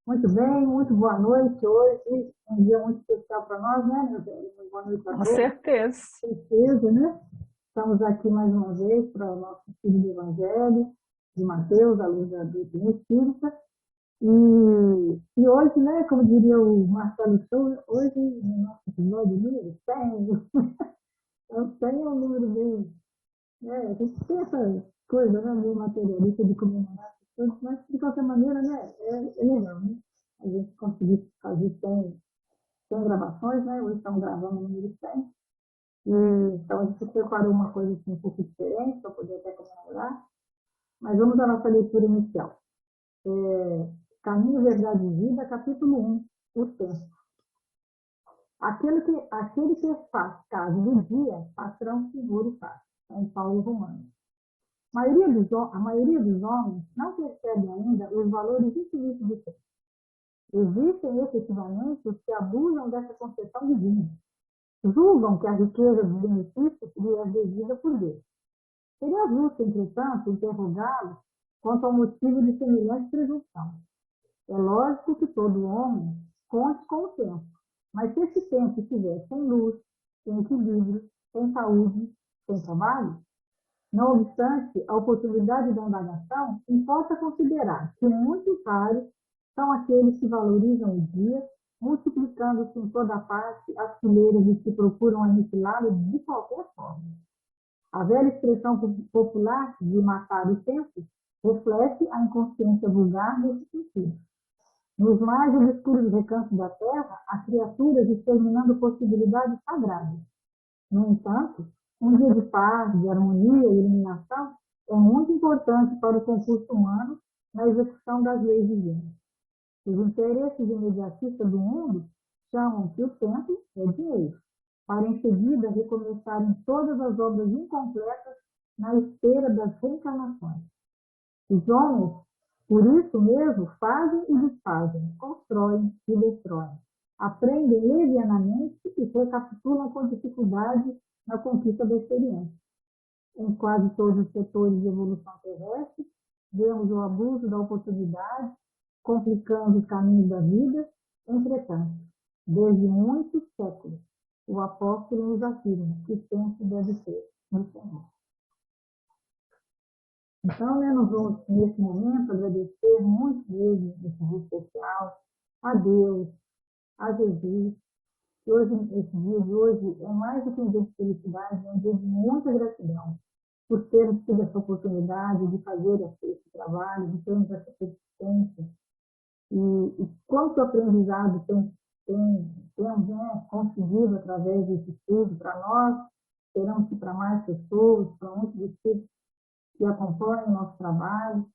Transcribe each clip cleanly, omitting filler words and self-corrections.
Muito bem, muito boa noite hoje. Um dia muito especial para nós, né, meu bem? Boa noite a Com todos. certeza. Certeza, né? Estamos aqui mais uma vez para o nosso estudo do Evangelho de Mateus, à luz da doutrina espírita. E hoje, né, como diria o Marcelo Souza, hoje, no nosso episódio número 100, o 100 é um número bem, né, a gente tem essa coisa, né, meio materialista de comemorar essas coisas, mas de qualquer maneira, né, é legal, né? A gente conseguir fazer 100 gravações, né? Hoje estamos gravando o número 100. E, então a gente preparou uma coisa assim, um pouco diferente para poder até comemorar. Mas vamos à nossa leitura inicial. Caminho, Verdade e Vida, capítulo 1, o tempo. Aquele que faz caso do dia, patrão seguro faz. São Paulo Romano. A maioria dos homens não percebe ainda os valores infinitos do tempo. Existem efetivamente os que abusam dessa concepção divina. Julgam que a riqueza dos benefícios lhe é devida por Deus. Seria justo, entretanto, interrogá-lo quanto ao motivo de semelhante presunção. É lógico que todo homem conte com o tempo, mas se esse tempo estiver sem luz, sem equilíbrio, sem saúde, sem trabalho, não obstante a oportunidade da indagação, importa considerar que muitos raros são aqueles que valorizam o dia, multiplicando-se em toda parte as fileiras dos que procuram aniquilá-lo de qualquer forma. A velha expressão popular de matar o tempo reflete a inconsciência vulgar nesse sentido. Nos mais obscuros recantos da terra, há criaturas exterminando possibilidades sagradas. No entanto, um dia de paz, de harmonia e iluminação é muito importante para o concurso humano na execução das leis divinas. Os interesses imediatistas do mundo chamam que o tempo é dinheiro, para em seguida recomeçarem todas as obras incompletas na esteira das reencarnações. Os homens, por isso mesmo, fazem e desfazem, constroem e destroem, aprendem levianamente e recapitulam com dificuldade na conquista da experiência. Em quase todos os setores de evolução terrestre, vemos o abuso da oportunidade, complicando os caminhos da vida. Entretanto, desde muitos séculos, o apóstolo nos afirma que o tempo deve ser no Senhor. Então, né, nós vamos, nesse momento, agradecer muito mesmo, nesse dia especial, a Deus, a Jesus. Hoje, esse dia de hoje é mais do que um dia de felicidade, é um dia de muita gratidão por termos tido essa oportunidade de fazer esse trabalho, de termos essa persistência. E quanto aprendizado temos, né, conseguido através desse estudo para nós, esperamos que para mais pessoas, para muitos espíritos que acompanham o nosso trabalho,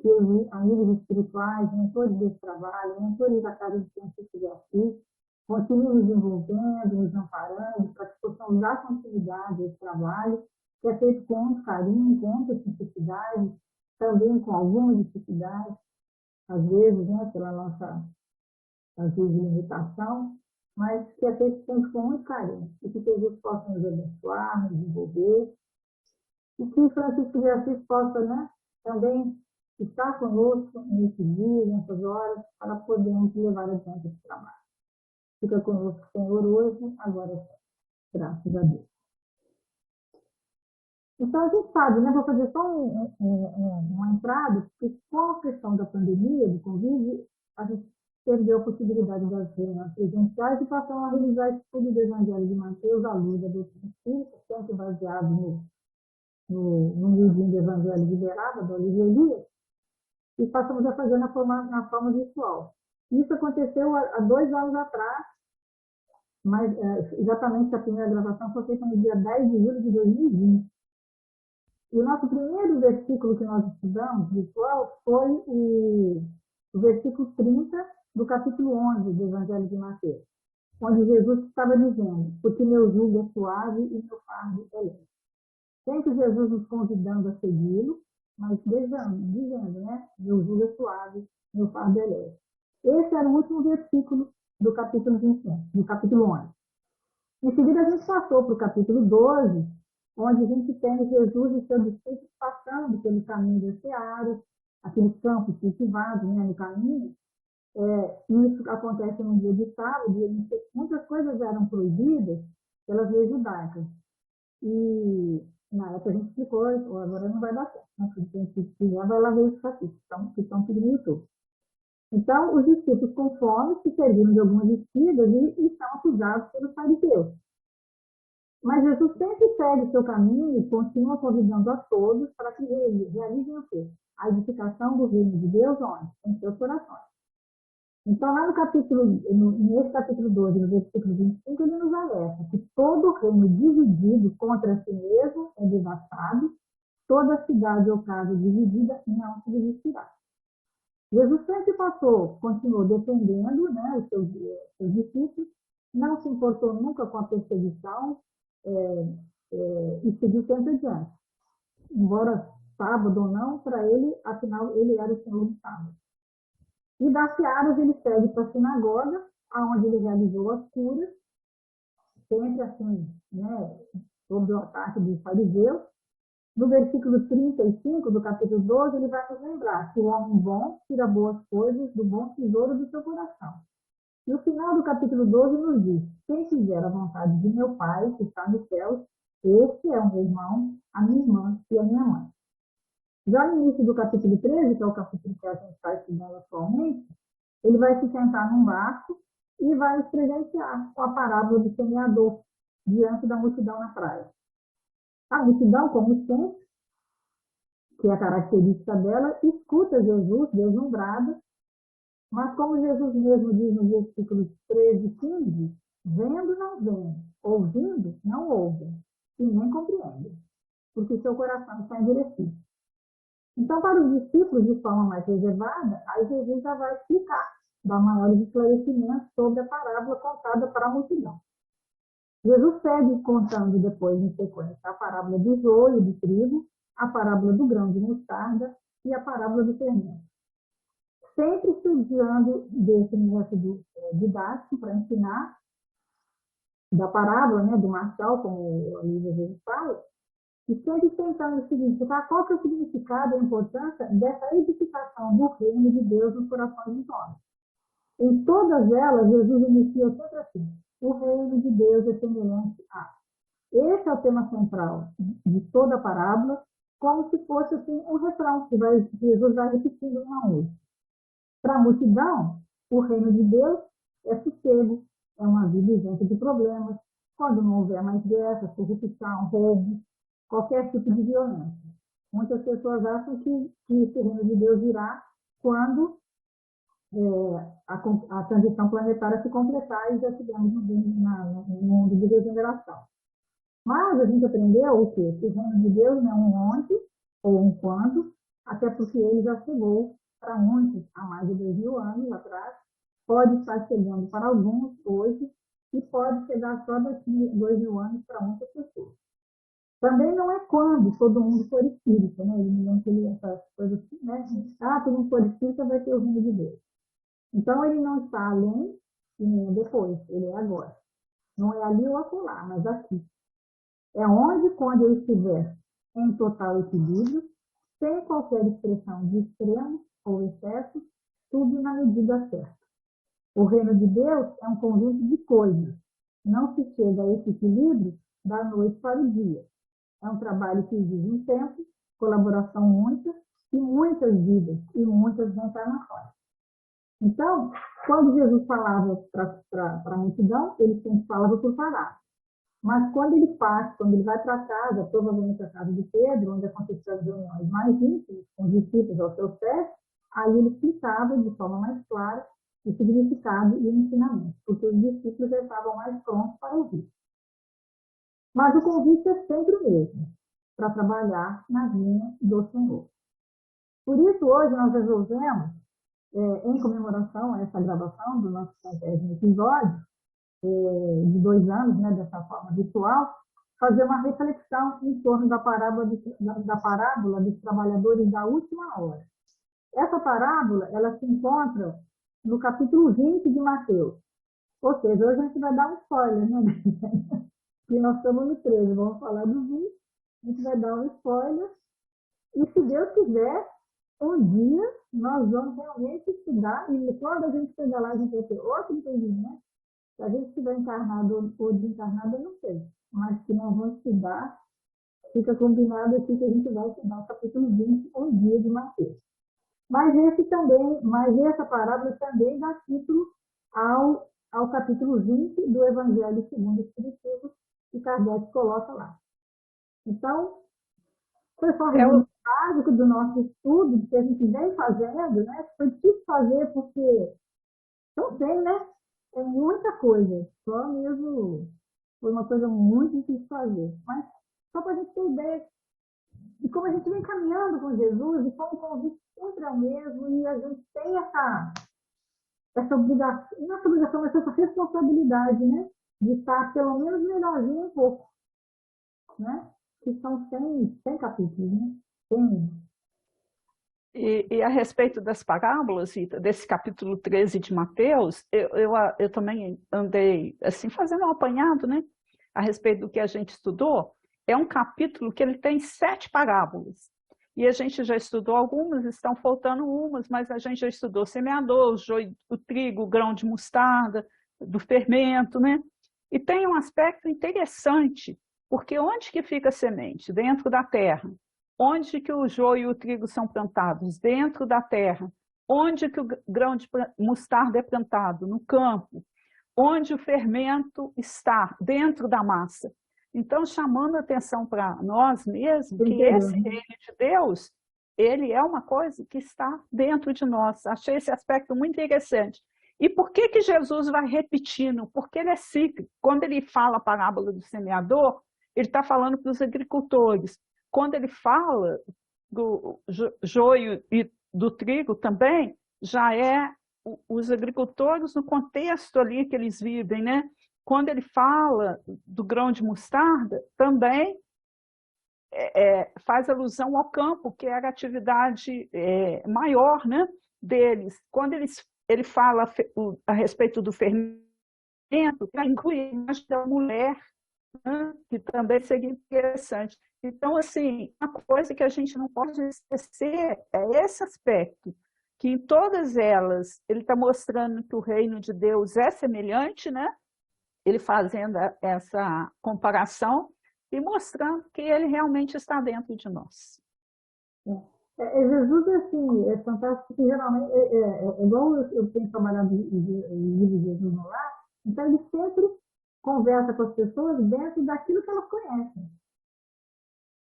que amigos espirituais, mentores desse trabalho, mentores da Casa de Ciência de Assis, continuem nos envolvendo, nos amparando, para que possamos dar continuidade a esse trabalho, que é feito com muito carinho, com muita simplicidade, também com alguma dificuldade, às vezes, né, pela nossa, às vezes, limitação, mas que é feito sempre com muito carinho, e que Jesus possa nos abençoar, nos envolver, e que Francisco de Assis possa, né, também estar conosco nesse dia, nessas horas, para podermos levar adiante esse trabalho. Fica conosco, Senhor, hoje, agora sempre. Graças a Deus. Então, a gente sabe, né, vou fazer só uma entrada, porque com a questão da pandemia, do Covid, a gente perdeu a possibilidade das reuniões presenciais e passamos a realizar esse estudo do Evangelho de Mateus à luz da doutrina espírita, sempre baseado no livrinho do Evangelho Liberado, do Olívio Elias, e passamos a fazer na forma virtual. Isso aconteceu há 2 anos atrás, mas exatamente a primeira gravação foi feita no dia 10 de julho de 2020. E o nosso primeiro versículo que nós estudamos, virtual, foi o versículo 30 do capítulo 11 do Evangelho de Mateus, onde Jesus estava dizendo: porque meu jugo é suave e meu fardo é leve. Sempre Jesus nos convidando a segui-lo, mas dizendo, né? Meu jugo é suave, meu fardo é leve. Esse era o último versículo do capítulo 21, do capítulo 11. Em seguida, a gente passou para o capítulo 12, onde a gente tem Jesus e seus discípulos passando pelo caminho do Seara, aqueles campos cultivados, né, no caminho, Isso acontece no dia de sábado, e muitas coisas eram proibidas pelas leis judaicas. E na época a gente explicou, agora não vai dar certo. Né? Quem quiser vai lá ver os capítulos que estão tudo no YouTube. Então, os discípulos com fome se serviram de algumas espigas e são acusados pelos fariseus. Mas Jesus sempre segue o seu caminho e continua convidando a todos para que realizem o quê? A edificação do reino de Deus onde? Em seus corações. Então, lá nesse capítulo 12, no versículo 25, ele nos alerta que todo reino dividido contra si mesmo é devastado, toda cidade ou casa dividida não subsistirá. Jesus sempre continuou defendendo, né, os seus discípulos, não se importou nunca com a perseguição e seguiu sempre adiante. Embora sábado ou não, para ele, afinal, ele era o Senhor do sábado. E das searas ele segue para a sinagoga, onde ele realizou as curas, sempre assim, né, sob o ataque dos fariseus. No versículo 35 do capítulo 12, ele vai nos lembrar que o homem bom tira boas coisas do bom tesouro do seu coração. E o final do capítulo 12 nos diz: quem fizer a vontade de meu Pai, que está nos céus, este é o meu irmão, a minha irmã e a minha mãe. Já no início do capítulo 13, que é o capítulo que a gente está estudando atualmente, ele vai se sentar num barco e vai nos presentear com a parábola do semeador diante da multidão na praia. A multidão, como sempre, que é a característica dela, escuta Jesus deslumbrada, mas como Jesus mesmo diz nos versículos 13 e 15, vendo não veem, ouvindo não ouvem, e nem compreendem, porque seu coração está endurecido. Então, para os discípulos, de forma mais reservada, aí Jesus já vai explicar, dar maiores esclarecimentos sobre a parábola contada para a multidão. Jesus segue contando depois, em sequência, a parábola do joio, do trigo, a parábola do grão de mostarda e a parábola do fermento. Sempre se guiando desse método didático para ensinar da parábola, né, do Marçal, como a Lívia às vezes fala, e sempre tentando significar qual que é o significado e a importância dessa edificação do reino de Deus nos corações dos homens. Em todas elas, Jesus inicia sempre assim: o reino de Deus é semelhante a. Esse é o tema central de toda a parábola, como se fosse assim, um refrão que Jesus vai repetindo uma a um. Para a multidão, o reino de Deus é sossego, é uma vida isenta de problemas, quando não houver mais guerra, corrupção, roubo, qualquer tipo de violência. Muitas pessoas acham que esse reino de Deus virá quando a transição planetária se completar e já estivermos no mundo de regeneração. Mas a gente aprendeu o quê? Que o reino de Deus não é um ontem ou um quando, até porque ele já chegou para muitos há mais de 2000 anos atrás, pode estar chegando para alguns hoje e pode chegar só daqui 2000 anos para muitas pessoas. Também não é quando todo mundo for espírita, né? Ele não tem essa coisa assim, né? Todo mundo for espírita vai ter o reino de Deus. Então ele não está além e nem depois, ele é agora. Não é ali ou acolá, mas aqui. É onde, quando eu estiver em total equilíbrio, sem qualquer expressão de extremo ou excesso, tudo na medida certa. O reino de Deus é um conjunto de coisas. Não se chega a esse equilíbrio da noite para o dia. É um trabalho que exige um tempo, colaboração única e muitas vidas e muitas reencarnações. Então, quando Jesus falava para a multidão, ele sempre falava por parábola. Mas quando ele parte, quando ele vai para casa, provavelmente a casa de Pedro, onde aconteciam as reuniões mais íntimas, com os discípulos aos seus pés, aí ele explicava de forma mais clara o significado e o ensinamento, porque os discípulos já estavam mais prontos para ouvir. Mas o convite é sempre o mesmo, para trabalhar na vinha do Senhor. Por isso, hoje nós resolvemos, em comemoração a essa gravação do nosso 50º episódio, de 2 anos, né, dessa forma virtual, fazer uma reflexão em torno da parábola dos trabalhadores da última hora. Essa parábola, ela se encontra no capítulo 20 de Mateus. Ou seja, hoje a gente vai dar um spoiler, né? Que nós estamos no 13, vamos falar do 20, a gente vai dar um spoiler. E se Deus quiser, um dia nós vamos realmente estudar, e quando a gente chegar lá, a gente vai ter outro entendimento. Se a gente estiver encarnado ou desencarnado, eu não sei. Mas que nós vamos estudar, fica combinado aqui que a gente vai estudar o capítulo 20, o dia de Mateus. Mas essa parábola também dá título ao capítulo 20 do Evangelho segundo o Espiritismo, que Kardec coloca lá. Então, foi só um resumo básico do nosso estudo, que a gente vem fazendo, né? Foi difícil fazer porque não tem, né? É muita coisa. Só mesmo foi uma coisa muito difícil de fazer. Mas só para a gente ter ideia de como a gente vem caminhando com Jesus e como o convite sempre é o mesmo e a gente tem essa obrigação, não essa obrigação, mas essa responsabilidade, né? De estar pelo menos melhorzinho um pouco, né? Que são 100 capítulos, né? 100. E a respeito das parábolas, Rita, desse capítulo 13 de Mateus, eu também andei assim, fazendo um apanhado, né, a respeito do que a gente estudou. É um capítulo que ele tem 7 parábolas. E a gente já estudou algumas, estão faltando umas, mas a gente já estudou semeador, o joio, o trigo, o grão de mostarda, do fermento, né? E tem um aspecto interessante, porque onde que fica a semente? Dentro da terra. Onde que o joio e o trigo são plantados? Dentro da terra. Onde que o grão de mostarda é plantado? No campo. Onde o fermento está? Dentro da massa. Então, chamando a atenção para nós mesmos, que esse reino de Deus, ele é uma coisa que está dentro de nós. Achei esse aspecto muito interessante. E por que que Jesus vai repetindo? Porque ele é cíclico. Quando ele fala a parábola do semeador, ele está falando para os agricultores. Quando ele fala do joio e do trigo também, já é os agricultores no contexto ali que eles vivem, né? Quando ele fala do grão de mostarda, também faz alusão ao campo, que era a atividade maior, né, deles. Quando ele fala a respeito do fermento, inclui a imagem da mulher, né, que também seria interessante. Então, assim, uma coisa que a gente não pode esquecer é esse aspecto, que em todas elas ele está mostrando que o reino de Deus é semelhante, né? Ele fazendo essa comparação e mostrando que ele realmente está dentro de nós. Jesus, assim, é fantástico, que geralmente, igual eu tenho trabalhado em livro de Jesus no lar, então ele sempre conversa com as pessoas dentro daquilo que elas conhecem.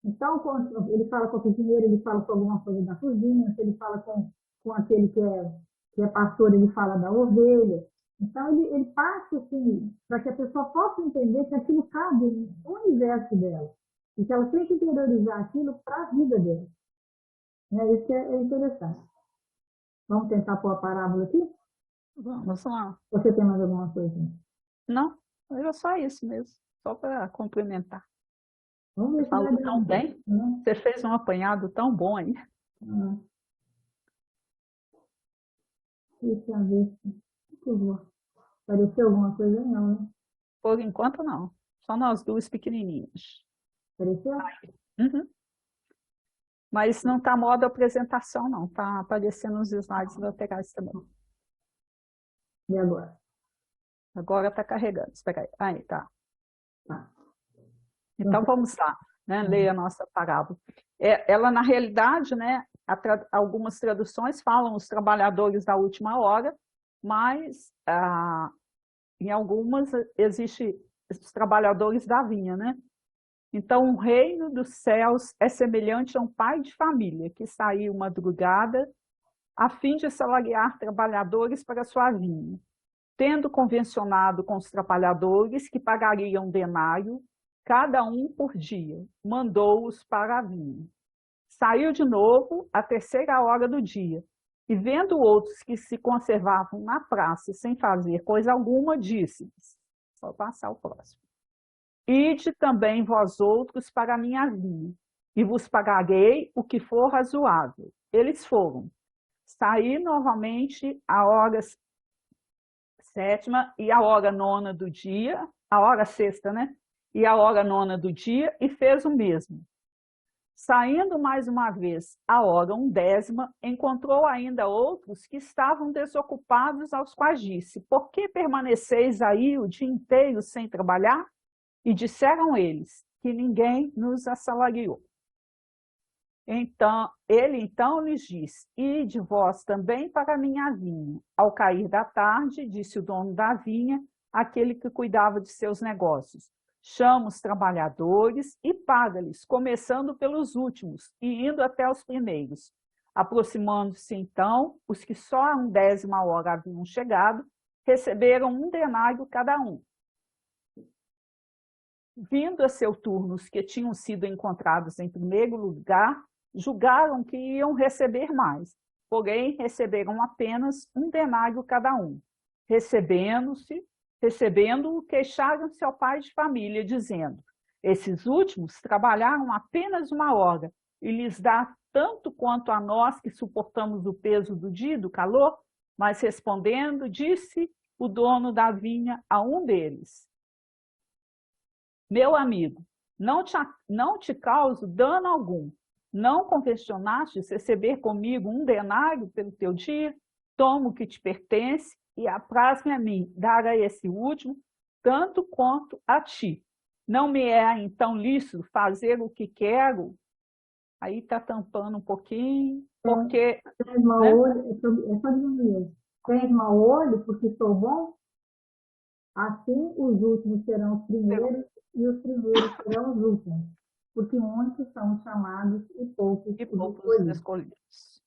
Então, quando ele fala com o cozinheiro, ele fala com alguma coisa da cozinha, se ele fala com aquele que é pastor, ele fala da ovelha. Então, ele passa assim, para que a pessoa possa entender que aquilo cabe no universo dela. E que ela tem que interiorizar aquilo para a vida dela. Isso é interessante. Vamos tentar pôr a parábola aqui? Vamos lá. Você tem mais alguma coisa? Não, era só isso mesmo, só para complementar. Vamos ver Você falou tão bem, né? você fez um apanhado tão bom aí. Deixa eu ver se apareceu alguma coisa aí, não, né? Por enquanto, não. Só nós duas pequenininhas. Apareceu? Uhum. Mas não está modo apresentação, não. Está aparecendo os slides laterais também. E agora? Agora está carregando. Espera aí. Aí, tá. Tá. Então, vamos lá, né? Leia a nossa parábola. Ela, na realidade, né, algumas traduções falam os trabalhadores da última hora, mas em algumas existe os trabalhadores da vinha, né? Então, o reino dos céus é semelhante a um pai de família que saiu madrugada a fim de salariar trabalhadores para sua vinha. Tendo convencionado com os trabalhadores que pagariam denário, cada um por dia, mandou-os para a vinha. Saiu de novo à terceira hora do dia, e vendo outros que se conservavam na praça sem fazer coisa alguma, disse-lhes, vou passar o próximo, ide também vós outros para a minha vinha, e vos pagarei o que for razoável. Eles foram. Saí novamente à hora sétima e a hora nona do dia, a hora sexta, né? E a hora nona do dia, e fez o mesmo. Saindo mais uma vez à hora 1/10, encontrou ainda outros que estavam desocupados, aos quais disse: por que permaneceis aí o dia inteiro sem trabalhar? E disseram eles que ninguém nos assalariou. Então lhes disse: ide vós também para a minha vinha. Ao cair da tarde, disse o dono da vinha, aquele que cuidava de seus negócios: chama os trabalhadores e paga-lhes, começando pelos últimos e indo até os primeiros. Aproximando-se então, os que só à 1/10 hora haviam chegado, receberam 1 denário cada um. Vindo a seu turno os que tinham sido encontrados em primeiro lugar, julgaram que iam receber mais, porém receberam apenas 1 denário cada um. Recebendo-o, queixaram-se ao pai de família, dizendo: esses últimos trabalharam apenas 1 hora, e lhes dá tanto quanto a nós que suportamos o peso do dia e do calor? Mas respondendo, disse o dono da vinha a um deles: meu amigo, não te causo dano algum. Não convencionastes receber comigo 1 denário pelo teu dia? Toma o que te pertence e apraz-me a mim dar a esse último tanto quanto a ti. Não me é então lícito fazer o que quero? Aí está tampando um pouquinho, porque... Tens mau olho, é só diminuir. Tens mau olho porque sou bom? Assim os últimos serão os primeiros e os primeiros serão os últimos. Porque muitos são chamados e poucos os escolhidos.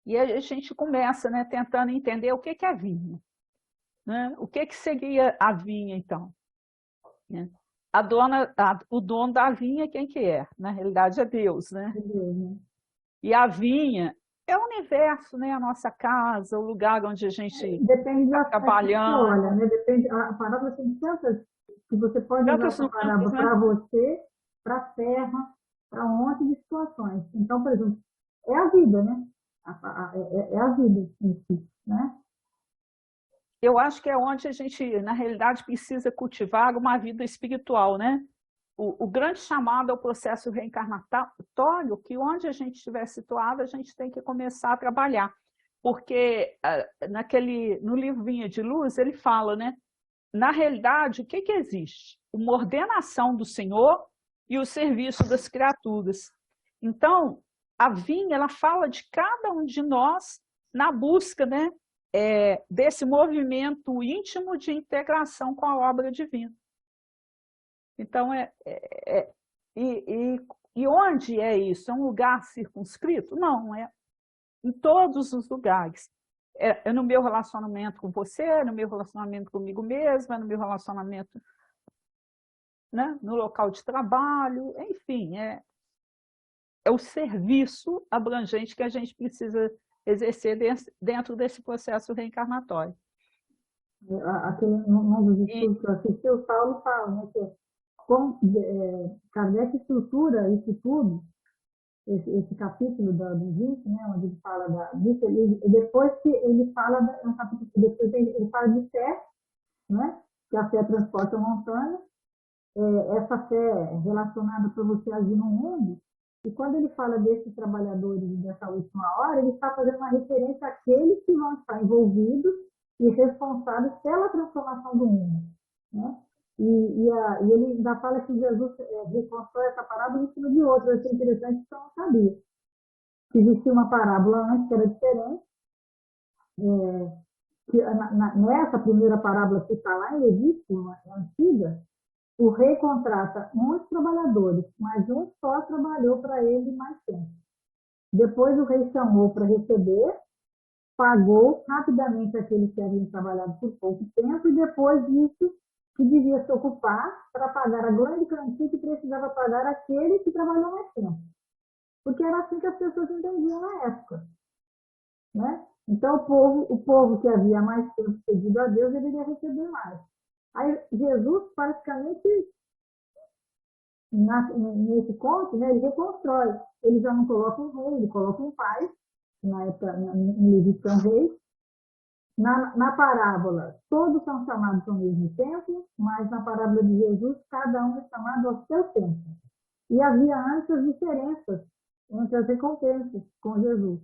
E a gente começa, né, tentando entender o que é a vinha. Né? O que seria a vinha, então? Né? O dono da vinha, quem que é? Na realidade, é Deus. Né? E a vinha é o universo, né? A nossa casa, o lugar onde a gente está trabalhando. Olha, né? Depende, a parábola tem tantas que você pode usar essa parábola para você, para a terra, para um monte de situações. Então, por exemplo, é a vida, né? É a vida em si, né? Eu acho que é onde a gente, na realidade, precisa cultivar uma vida espiritual, né? O grande chamado é o processo reencarnatório, que onde a gente estiver situado, a gente tem que começar a trabalhar. Porque no livro Vinha de Luz, ele fala, né? Na realidade, o que existe? Uma ordenação do Senhor e o serviço das criaturas. Então, a vinha, ela fala de cada um de nós na busca, né? Desse movimento íntimo de integração com a obra divina. Então, e onde é isso? É um lugar circunscrito? Não, é em todos os lugares. É no meu relacionamento com você, é no meu relacionamento comigo mesma, é no meu relacionamento, né, no local de trabalho, enfim, é o serviço abrangente que a gente precisa exercer dentro desse processo reencarnatório. Aquele, num dos estudos que eu assisti, o Paulo fala, né, que Kardec estrutura isso tudo, esse capítulo do 20, né, onde ele fala disso, depois que ele fala, depois ele fala de fé, né, que a fé transporta a montanha, essa fé relacionada para você agir no mundo, e quando ele fala desses trabalhadores dessa última hora, ele está fazendo uma referência àqueles que vão estar envolvidos e responsáveis pela transformação do mundo, né? E ele ainda fala que Jesus reconstrói essa parábola em cima de outra. Eu achei interessante que eu não sabia. Que existia uma parábola antes que era diferente. Que nessa primeira parábola que está lá em Levítico, antiga, o rei contrata muitos trabalhadores, mas um só trabalhou para ele mais tempo. Depois o rei chamou para receber, pagou rapidamente aqueles que haviam trabalhado por pouco tempo e depois disse que devia se ocupar para pagar a grande quantia que precisava pagar aquele que trabalhou mais tempo. Porque era assim que as pessoas entendiam na época. Né? Então, o povo que havia mais tempo pedido a Deus deveria receber mais. Aí, Jesus, praticamente, nesse conto, né, ele reconstrói. Ele já não coloca um rei, ele coloca um pai, na época, em Levítico é um rei, Na parábola, todos são chamados ao mesmo tempo, mas na parábola de Jesus, cada um é chamado ao seu tempo. E havia antes as diferenças entre as recompensas com Jesus.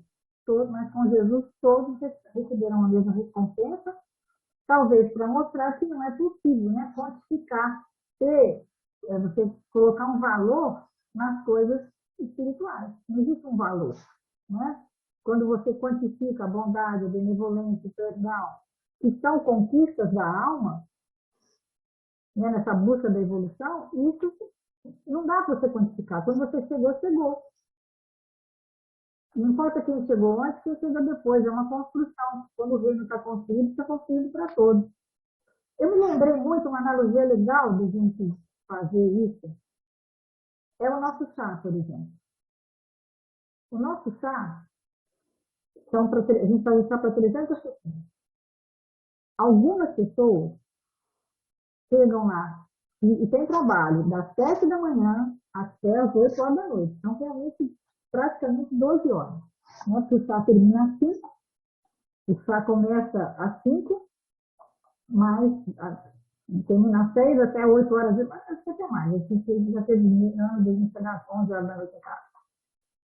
Mas com Jesus, todos receberam a mesma recompensa, talvez para mostrar que não é possível, né, quantificar, você colocar um valor nas coisas espirituais. Não existe um valor, né? Quando você quantifica a bondade, a benevolência, o perdão, que são conquistas da alma, né, nessa busca da evolução, isso não dá para você quantificar. Quando você chegou, chegou. Não importa quem chegou antes, quem chegou depois, é uma construção. Quando o reino está construído para todos. Eu me lembrei muito, uma analogia legal de a gente fazer isso, é o nosso chá, por exemplo. O nosso chá, a gente faz chá para 300 pessoas. Algumas pessoas chegam lá e tem trabalho das 7 da manhã até as 8 horas da noite. Então, realmente, praticamente 12 horas. Nosso chá termina às 5, o chá começa às 5, mas termina às 6 até 8 horas, até mais. A gente já termina, a gente chega às 11 horas da noite em casa.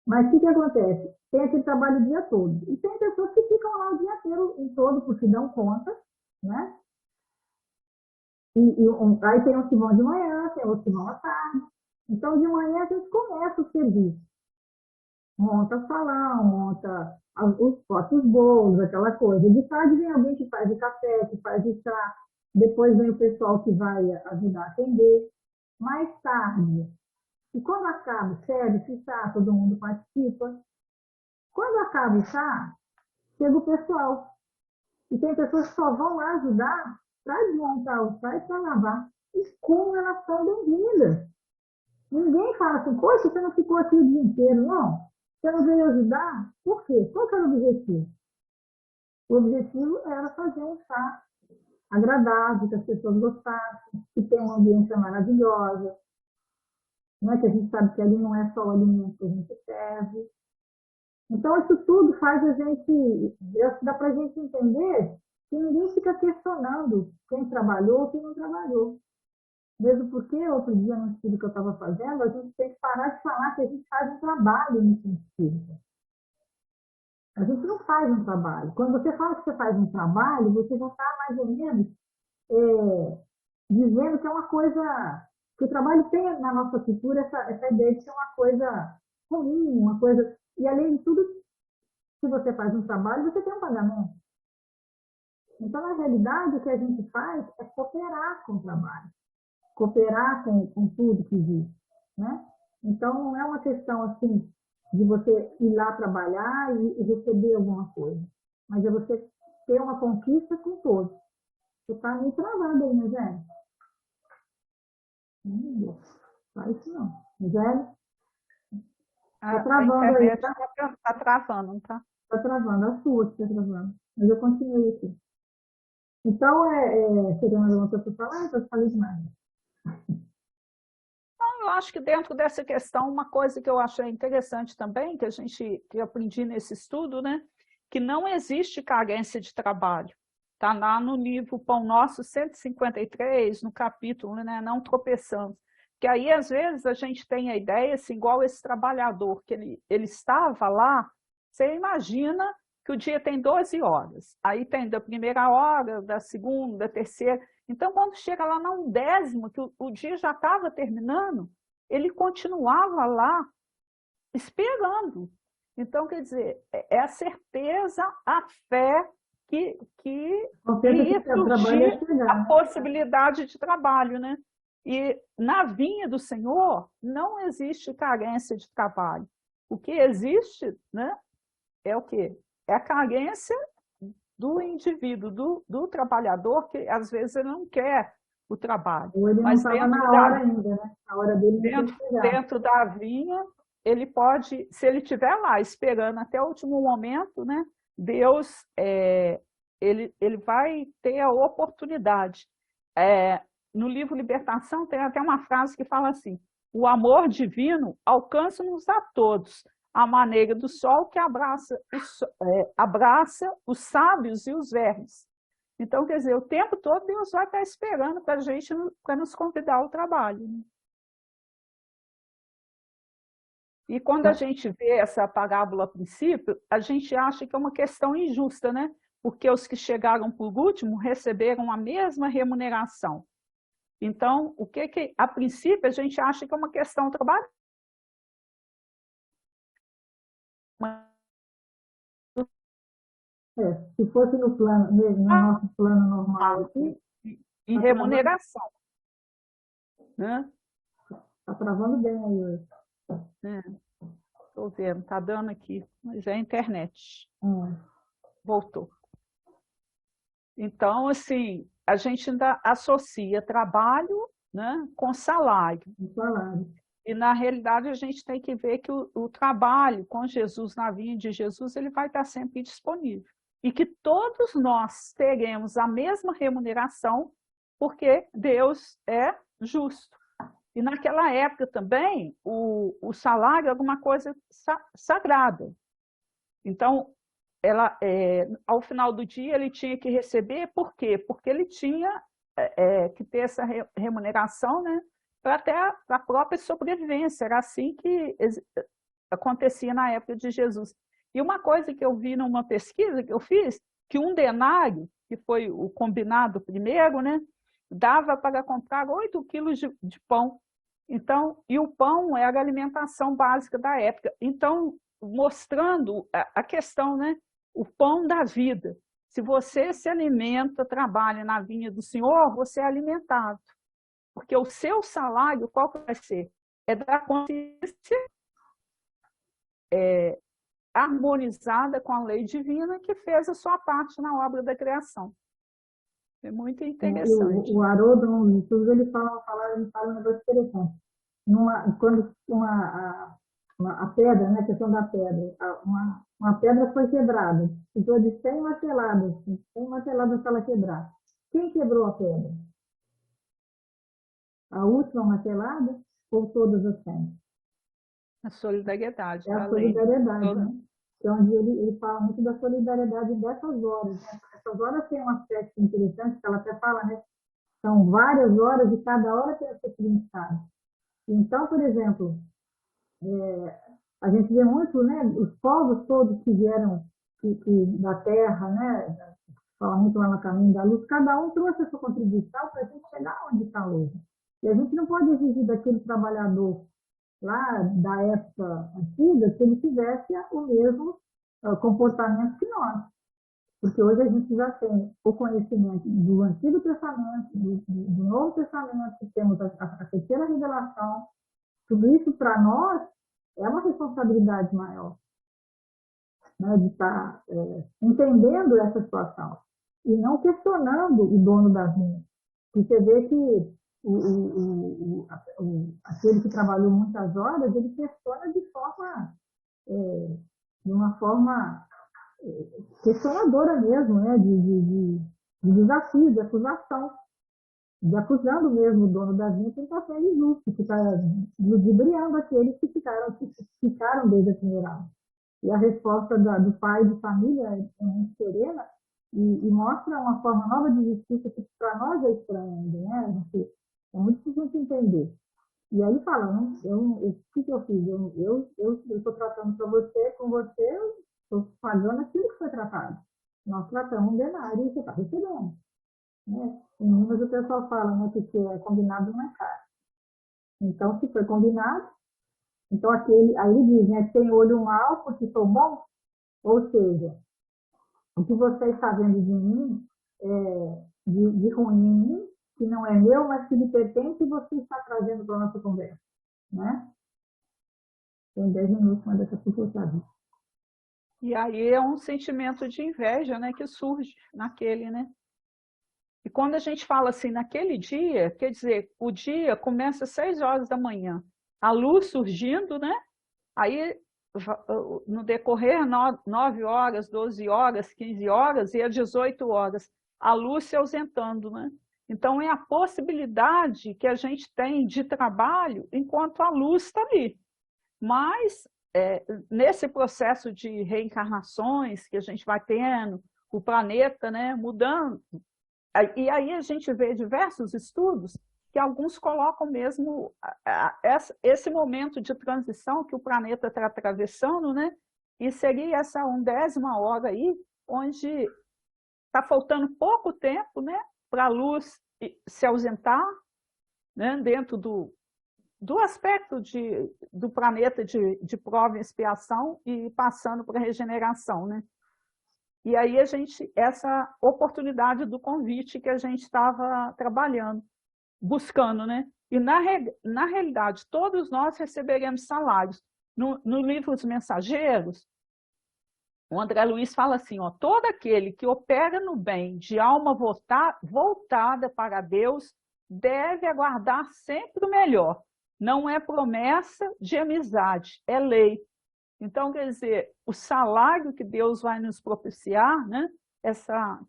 Mas o que acontece? Tem aquele trabalho o dia todo. E tem pessoas que ficam lá o dia inteiro em todo, porque dão conta, né? Aí tem uns que vão de manhã, tem outros que vão à tarde. Então, de manhã a gente começa o serviço. Monta salão, monta os bolos, aquela coisa. De tarde vem alguém que faz o café, que faz o chá. Depois vem o pessoal que vai ajudar a atender. Mais tarde, e quando acaba o serviço, chá, todo mundo participa. Quando acaba o chá, chega o pessoal. E tem pessoas que só vão lá ajudar para desmontar o chá e para lavar. E como elas são bem-vindas. Ninguém fala assim, poxa, você não ficou aqui o dia inteiro, não. Você não veio ajudar? Por quê? Qual que era o objetivo? O objetivo era fazer um chá agradável, que as pessoas gostassem, que tenha uma ambiência maravilhosa. Né? Que a gente sabe que ali não é só o alimento que a gente serve. Então, isso tudo faz a gente, dá para a gente entender que ninguém fica questionando quem trabalhou ou quem não trabalhou. Mesmo porque, outro dia, no estudo que eu estava fazendo, a gente tem que parar de falar que a gente faz um trabalho nesse espírito. A gente não faz um trabalho. Quando você fala que você faz um trabalho, você já está mais ou menos dizendo que é uma coisa... que o trabalho tem na nossa cultura essa ideia de ser uma coisa comum, uma coisa... E, além de tudo, se você faz um trabalho, você tem um pagamento. Então, na realidade, o que a gente faz é cooperar com o trabalho. Cooperar com tudo que existe, né? Então, não é uma questão, assim, de você ir lá trabalhar e receber alguma coisa. Mas é você ter uma conquista com todos. Você está meio travado aí, né, Zé? Não faz isso não. Zé? Está travando aí, tá? Está travando, não tá? Está travando, a sua que está travando. Mas eu continuei aqui. Então, você tem mais alguma coisa para falar? Eu falei demais. Eu acho que dentro dessa questão, uma coisa que eu achei interessante também, que eu aprendi nesse estudo, né, que não existe carência de trabalho. Está lá no livro Pão Nosso 153, no capítulo, né, Não Tropeçamos. Que aí, às vezes, a gente tem a ideia, assim, igual esse trabalhador, que ele estava lá, você imagina que o dia tem 12 horas. Aí tem da primeira hora, da segunda, da terceira. Então, quando chega lá no 10º, que o dia já estava terminando, ele continuava lá esperando. Então, quer dizer, é a certeza, a fé que ia surgir a possibilidade de trabalho, né? E na vinha do Senhor não existe carência de trabalho. O que existe, né, é o quê? É a carência do indivíduo, do trabalhador, que às vezes ele não quer o trabalho. Ou ele não estava na hora ainda, né? A hora dele dentro da vinha, ele pode, se ele estiver lá esperando até o último momento, né, Deus, ele vai ter a oportunidade. No livro Libertação tem até uma frase que fala assim: o amor divino alcança-nos a todos, a maneira do sol que abraça os sábios e os vermes. Então, quer dizer, o tempo todo Deus vai estar esperando para a gente, para nos convidar ao trabalho. Né? E quando a gente vê essa parábola a princípio, a gente acha que é uma questão injusta, né? Porque os que chegaram por último receberam a mesma remuneração. Então, a princípio, a gente acha que é uma questão de trabalho. Se fosse no plano, no nosso plano normal aqui, em remuneração. Né? Está travando bem aí hoje. Estou vendo, está dando aqui, mas é a internet. Voltou. Então, assim, a gente ainda associa trabalho, né, com salário. E, na realidade, a gente tem que ver que o trabalho com Jesus, na vinha de Jesus, ele vai estar sempre disponível. E que todos nós teremos a mesma remuneração, porque Deus é justo. E naquela época também, o salário é alguma coisa sagrada. Então, ao final do dia, ele tinha que receber, por quê? Porque ele tinha que ter essa remuneração, né, para até a própria sobrevivência. Era assim que acontecia na época de Jesus. E uma coisa que eu vi numa pesquisa que eu fiz, que 1 denário, que foi o combinado primeiro, né, dava para comprar 8 quilos de pão. Então, e o pão era a alimentação básica da época. Então, mostrando a questão, né, o pão da vida. Se você se alimenta, trabalha na vinha do Senhor, você é alimentado. Porque o seu salário, qual que vai ser? É da consciência harmonizada com a lei divina que fez a sua parte na obra da criação. É muito interessante. O Haroldo, no estudo, ele fala um negócio interessante. Quando a pedra, né, a questão da pedra, uma pedra foi quebrada, ficou de 100 marteladas para ela quebrar. Quem quebrou a pedra? A última martelada ou todas as 100? A solidariedade. É a solidariedade, né? Que é onde ele fala muito da solidariedade dessas horas. Né? Essas horas tem um aspecto interessante, que ela até fala, né? São várias horas e cada hora tem a sua significado. Então, por exemplo, a gente vê muito, né, os povos todos que vieram da terra, né, fala muito lá no caminho da luz, cada um trouxe a sua contribuição para a gente chegar onde está hoje. E a gente não pode exigir daquele trabalhador lá da época antiga que ele tivesse o mesmo comportamento que nós. Porque hoje a gente já tem o conhecimento do Antigo Testamento, do Novo Testamento, temos a terceira revelação. Tudo isso, para nós, é uma responsabilidade maior, né, de estar entendendo essa situação e não questionando o dono da vinha. Porque você vê que aquele que trabalhou muitas horas, ele questiona de uma forma questionadora mesmo, né, de desafio, de acusação, de acusando mesmo o dono da vinha que está sendo injusto, que está ludibriando aqueles que ficaram desde a primeira aula. E a resposta do pai de família é muito serena e mostra uma forma nova de justiça que para nós é estranha ainda, né? É muito difícil entender. E aí fala, né? O que eu fiz? Eu estou tratando para você, com você, eu estou pagando aquilo que foi tratado. Nós tratamos um denário e você está recebendo. Né? Em Minas o pessoal fala, né, que é combinado não é caro. Então, se foi combinado, então aí ele diz, né, tem olho mau porque sou bom, ou seja, o que você está vendo de mim, de ruim em mim, que não é meu, mas que lhe pertence e você está trazendo para a nossa conversa, né? Tem 10 minutos, mas daqui a pouco eu sabe. E aí é um sentimento de inveja, né, que surge naquele, né? E quando a gente fala assim, naquele dia, quer dizer, o dia começa às 6 horas da manhã, a luz surgindo, né? Aí, no decorrer, 9 horas, 12 horas, 15 horas e às 18 horas, a luz se ausentando, né? Então, é a possibilidade que a gente tem de trabalho enquanto a luz está ali. Mas nesse processo de reencarnações que a gente vai tendo, o planeta, né, mudando, e aí a gente vê diversos estudos que alguns colocam mesmo esse momento de transição que o planeta está atravessando, né? E seria essa 1ª hora aí, onde está faltando pouco tempo, né, para a luz se ausentar, né, dentro do aspecto do planeta de prova e expiação e passando para a regeneração, né? E aí essa oportunidade do convite que a gente estava trabalhando, buscando, né? E na realidade, todos nós receberemos salários. No livro Os Mensageiros, o André Luiz fala assim, ó, todo aquele que opera no bem de alma voltada para Deus deve aguardar sempre o melhor. Não é promessa de amizade, é lei. Então, quer dizer, o salário que Deus vai nos propiciar, né,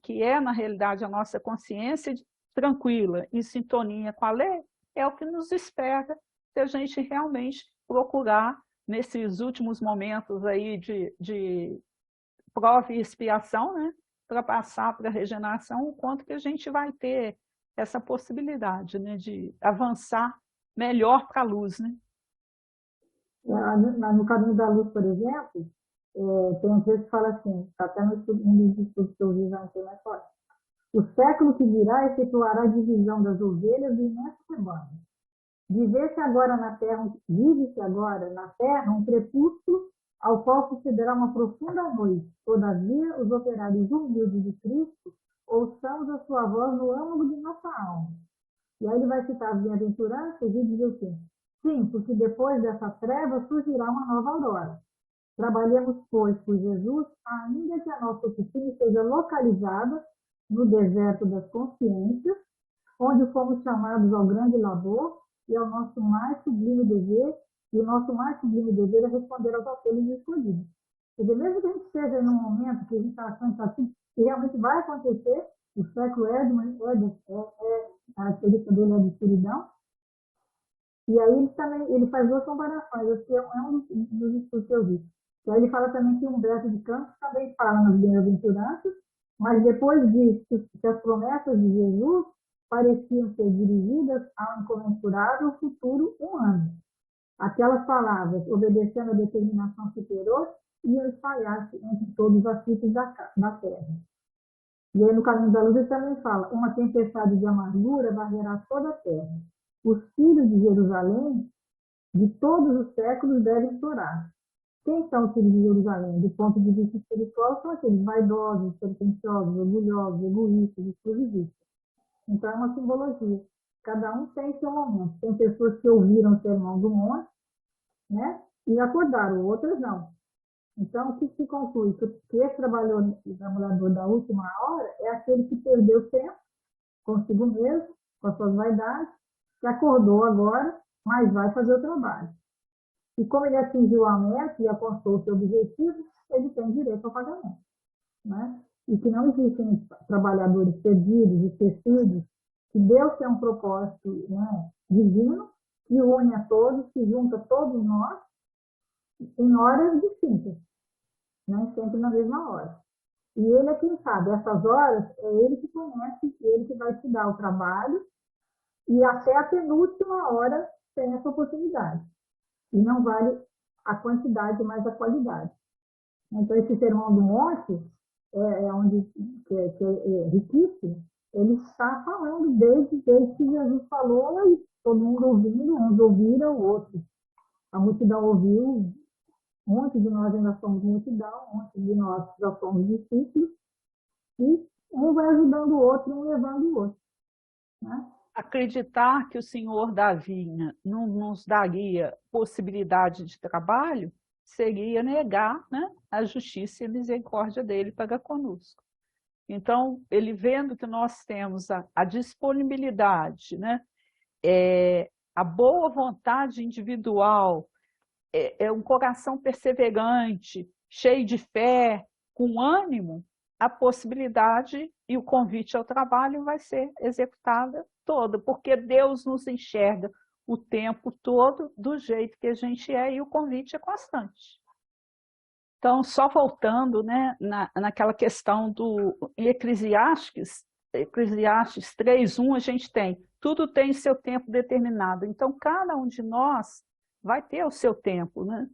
que é, na realidade, a nossa consciência tranquila, em sintonia com a lei, é o que nos espera se a gente realmente procurar, nesses últimos momentos aí de prova e expiação, né, para passar para a regeneração, o quanto que a gente vai ter essa possibilidade, né, de avançar melhor para a luz, né? No Caminho da Luz, por exemplo, tem um texto que fala assim, está até no dos estudos que eu vi, já não sei mais fora. O século que virá efetuará a divisão das ovelhas do imenso rebanho. Vive-se agora na terra um crepúsculo ao qual sucederá uma profunda noite. Todavia, os operários humildes de Cristo ouçamos a sua voz no âmago de nossa alma. E aí ele vai citar as bem-aventuranças e diz assim, sim, porque depois dessa treva surgirá uma nova aurora. Trabalhemos, pois, por Jesus, ainda que a nossa oficina seja localizada no deserto das consciências, onde fomos chamados ao grande labor e ao nosso mais sublime dever, e o nosso mais sublime dever é responder aos apelos escolhidos. Quer dizer, mesmo que a gente esteja num momento que a gente está achando que realmente vai acontecer, o século a experiência dele é de escuridão, e aí ele faz 2 comparações, esse é um dos estudos que eu vi. E aí ele fala também que Humberto de Campos também fala nas bem-aventuranças, mas depois disso, que as promessas de Jesus pareciam ser dirigidas ao incomensurável futuro humano. Aquelas palavras, obedecendo a determinação superior, iam espalhar-se entre todos os aflitos da terra. E aí no Caminho da Luz ele também fala, uma tempestade de amargura varrerá toda a terra. Os filhos de Jerusalém, de todos os séculos, devem chorar. Quem são os filhos de Jerusalém? Do ponto de vista espiritual, são aqueles vaidosos, pretensiosos, orgulhosos, egoístas, exclusivistas. Então é uma simbologia. Cada um tem seu momento. Tem pessoas que ouviram o sermão do monte, né? E acordaram, outras não. Então, o que se conclui? Que esse trabalhador da última hora é aquele que perdeu tempo consigo mesmo, com as suas vaidades, que acordou agora, mas vai fazer o trabalho. E como ele atingiu a meta e alcançou o seu objetivo, ele tem direito ao pagamento. Né? E que não existem trabalhadores perdidos, esquecidos, que Deus tem um propósito, né, divino, que une a todos, que junta todos nós, em horas distintas, né, sempre na mesma hora. E ele é quem sabe, essas horas, é ele que conhece, ele que vai te dar o trabalho, e até a penúltima hora tem essa oportunidade. E não vale a quantidade, mas a qualidade. Então, esse sermão do monte, é riquíssimo, ele está falando desde que Jesus falou, e todo mundo ouvindo, uns ouviram, outros. A multidão ouviu, muitos de nós ainda somos multidão, muitos de nós já somos discípulos, e um vai ajudando o outro, um levando o outro. Né? Acreditar que o Senhor da vinha não nos daria possibilidade de trabalho seria negar, né, a justiça e a misericórdia dele para conosco. Então, ele vendo que nós temos a disponibilidade, né, a boa vontade individual, um coração perseverante, cheio de fé, com ânimo, a possibilidade e o convite ao trabalho vai ser executada toda, porque Deus nos enxerga o tempo todo do jeito que a gente é, e o convite é constante. Então, só voltando, né, naquela questão do Eclesiastes 3:1, a gente tem, tudo tem seu tempo determinado. Então, cada um de nós vai ter o seu tempo, né,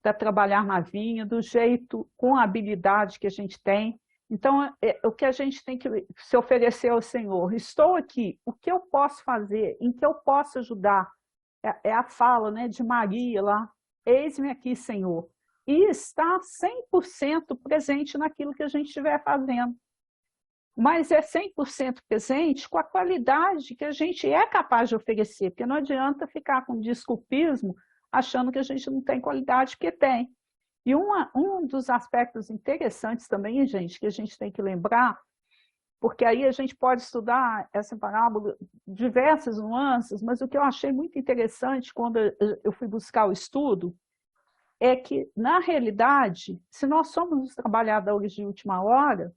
para trabalhar na vinha, do jeito, com a habilidade que a gente tem. Então, o que a gente tem que se oferecer ao Senhor, estou aqui, o que eu posso fazer, em que eu posso ajudar? É a fala, né, de Maria lá, eis-me aqui, Senhor. E está 100% presente naquilo que a gente estiver fazendo. Mas é 100% presente com a qualidade que a gente é capaz de oferecer, porque não adianta ficar com desculpismo achando que a gente não tem qualidade, porque tem. E um dos aspectos interessantes também, gente, que a gente tem que lembrar, porque aí a gente pode estudar essa parábola, diversas nuances, mas o que eu achei muito interessante quando eu fui buscar o estudo, é que, na realidade, se nós somos os trabalhadores de última hora,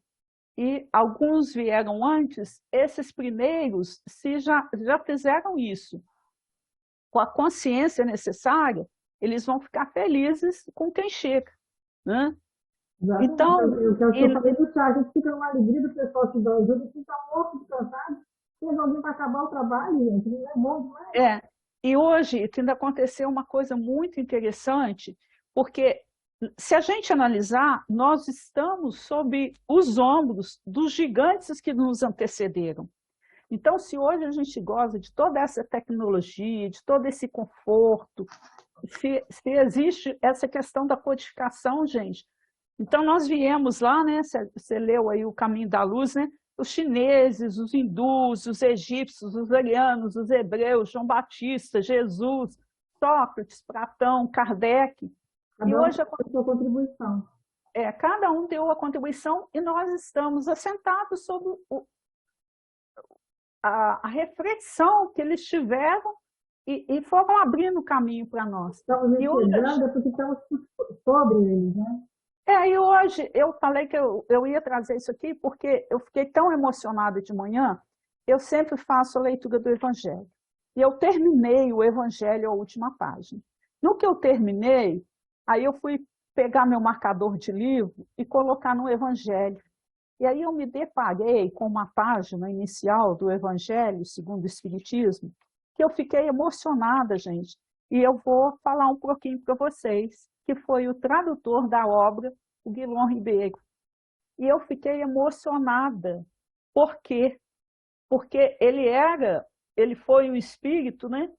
e alguns vieram antes, esses primeiros, se já fizeram isso com a consciência necessária, eles vão ficar felizes com quem chega, né? Exatamente. Então, Eu falei do Thiago, a gente fica uma alegria do pessoal que dá ajuda, fica morto de cansado, tem alguém para acabar o trabalho, gente, não é bom demais. e hoje ainda aconteceu uma coisa muito interessante, porque se a gente analisar, nós estamos sob os ombros dos gigantes que nos antecederam. Então, se hoje a gente goza de toda essa tecnologia, de todo esse conforto, se existe essa questão da codificação, gente, então nós viemos lá, né? Você leu aí o Caminho da Luz, né? Os chineses, os hindus, os egípcios, os arianos, os hebreus, João Batista, Jesus, Sócrates, Platão, Kardec. E Cada um hoje tem a sua contribuição. cada um deu a contribuição e nós estamos assentados sobre a reflexão que eles tiveram e foram abrindo o caminho para nós. Estamos E hoje, enxergando, é porque estamos sobre eles, né? e hoje eu falei que eu ia trazer isso aqui porque eu fiquei tão emocionada de manhã, eu sempre faço a leitura do Evangelho. E eu terminei o Evangelho, a última página. No que eu terminei, aí eu fui pegar meu marcador de livro e colocar no Evangelho. E aí eu me deparei com uma página inicial do Evangelho segundo o Espiritismo, que eu fiquei emocionada, gente. E eu vou falar um pouquinho para vocês, que foi o tradutor da obra, o Guilherme Ribeiro. E eu fiquei emocionada. Por quê? Porque ele foi o espírito, né?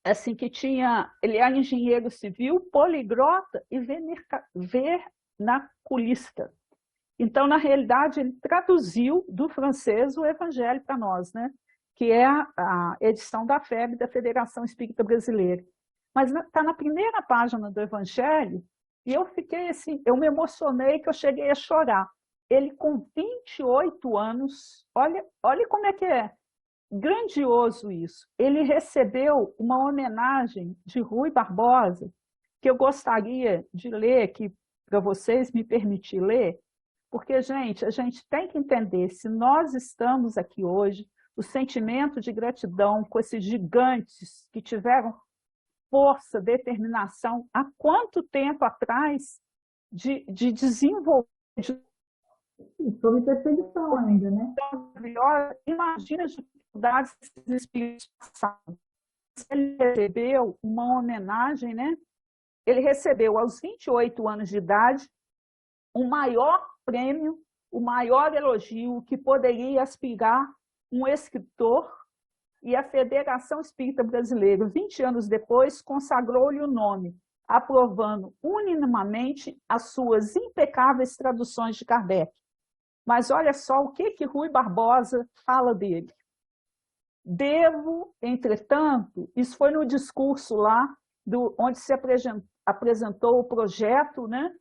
Assim, que ele era engenheiro civil, poliglota e vernaculista. Então, na realidade, ele traduziu do francês o Evangelho para nós, né? Que é a edição da FEB, da Federação Espírita Brasileira. Mas está na primeira página do Evangelho, e eu fiquei assim, eu me emocionei que eu cheguei a chorar. Ele com 28 anos, olha como é que é, grandioso isso. Ele recebeu uma homenagem de Rui Barbosa, que eu gostaria de ler aqui para vocês, me permitir ler, porque, gente, a gente tem que entender, se nós estamos aqui hoje, o sentimento de gratidão com esses gigantes que tiveram força, determinação, há quanto tempo atrás de desenvolver, E sob perseguição ainda, né? imagina as dificuldades desses espíritos passados. Ele recebeu uma homenagem, né? Ele recebeu aos 28 anos de idade o maior prêmio, o maior elogio que poderia aspirar um escritor, e a Federação Espírita Brasileira, 20 anos depois, consagrou-lhe o nome, aprovando unanimemente as suas impecáveis traduções de Kardec. Mas olha só o que Rui Barbosa fala dele. Devo, entretanto, isso foi no discurso lá, onde se apresentou o projeto, né?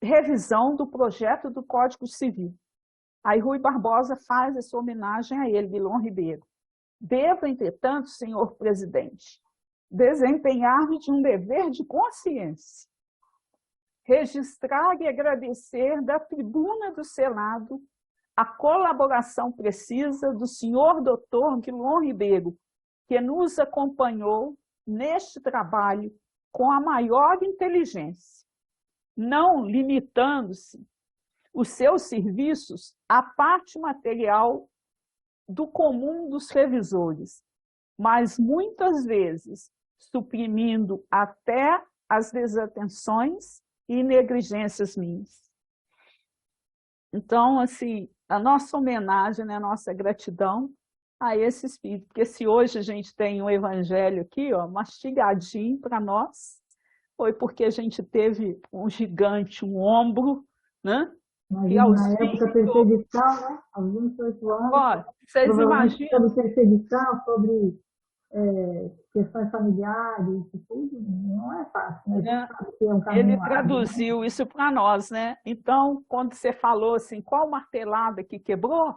Revisão do projeto do Código Civil. Aí Rui Barbosa faz essa homenagem a ele, Guilherme Ribeiro. Devo, entretanto, senhor presidente, desempenhar-me de um dever de consciência, registrar e agradecer da tribuna do Senado a colaboração precisa do senhor doutor Guilom Ribeiro, que nos acompanhou neste trabalho com a maior inteligência, não limitando-se os seus serviços à parte material do comum dos revisores, mas muitas vezes suprimindo até as desatenções e negligências minhas. Então, assim, a nossa homenagem, né, a nossa gratidão a esse Espírito, porque se hoje a gente tem um evangelho aqui, ó, mastigadinho para nós, foi porque a gente teve um gigante, um ombro, né? Que Imagina, aos na época 20, perseguição, né? Aos 28 anos, ó, vocês provavelmente imaginam, sobre perseguição, sobre questões familiares, isso tudo, não é fácil, né? A gente né? sabe que é um Ele caminho árduo, né? traduziu isso para nós, né? Então, quando você falou assim, qual martelada que quebrou,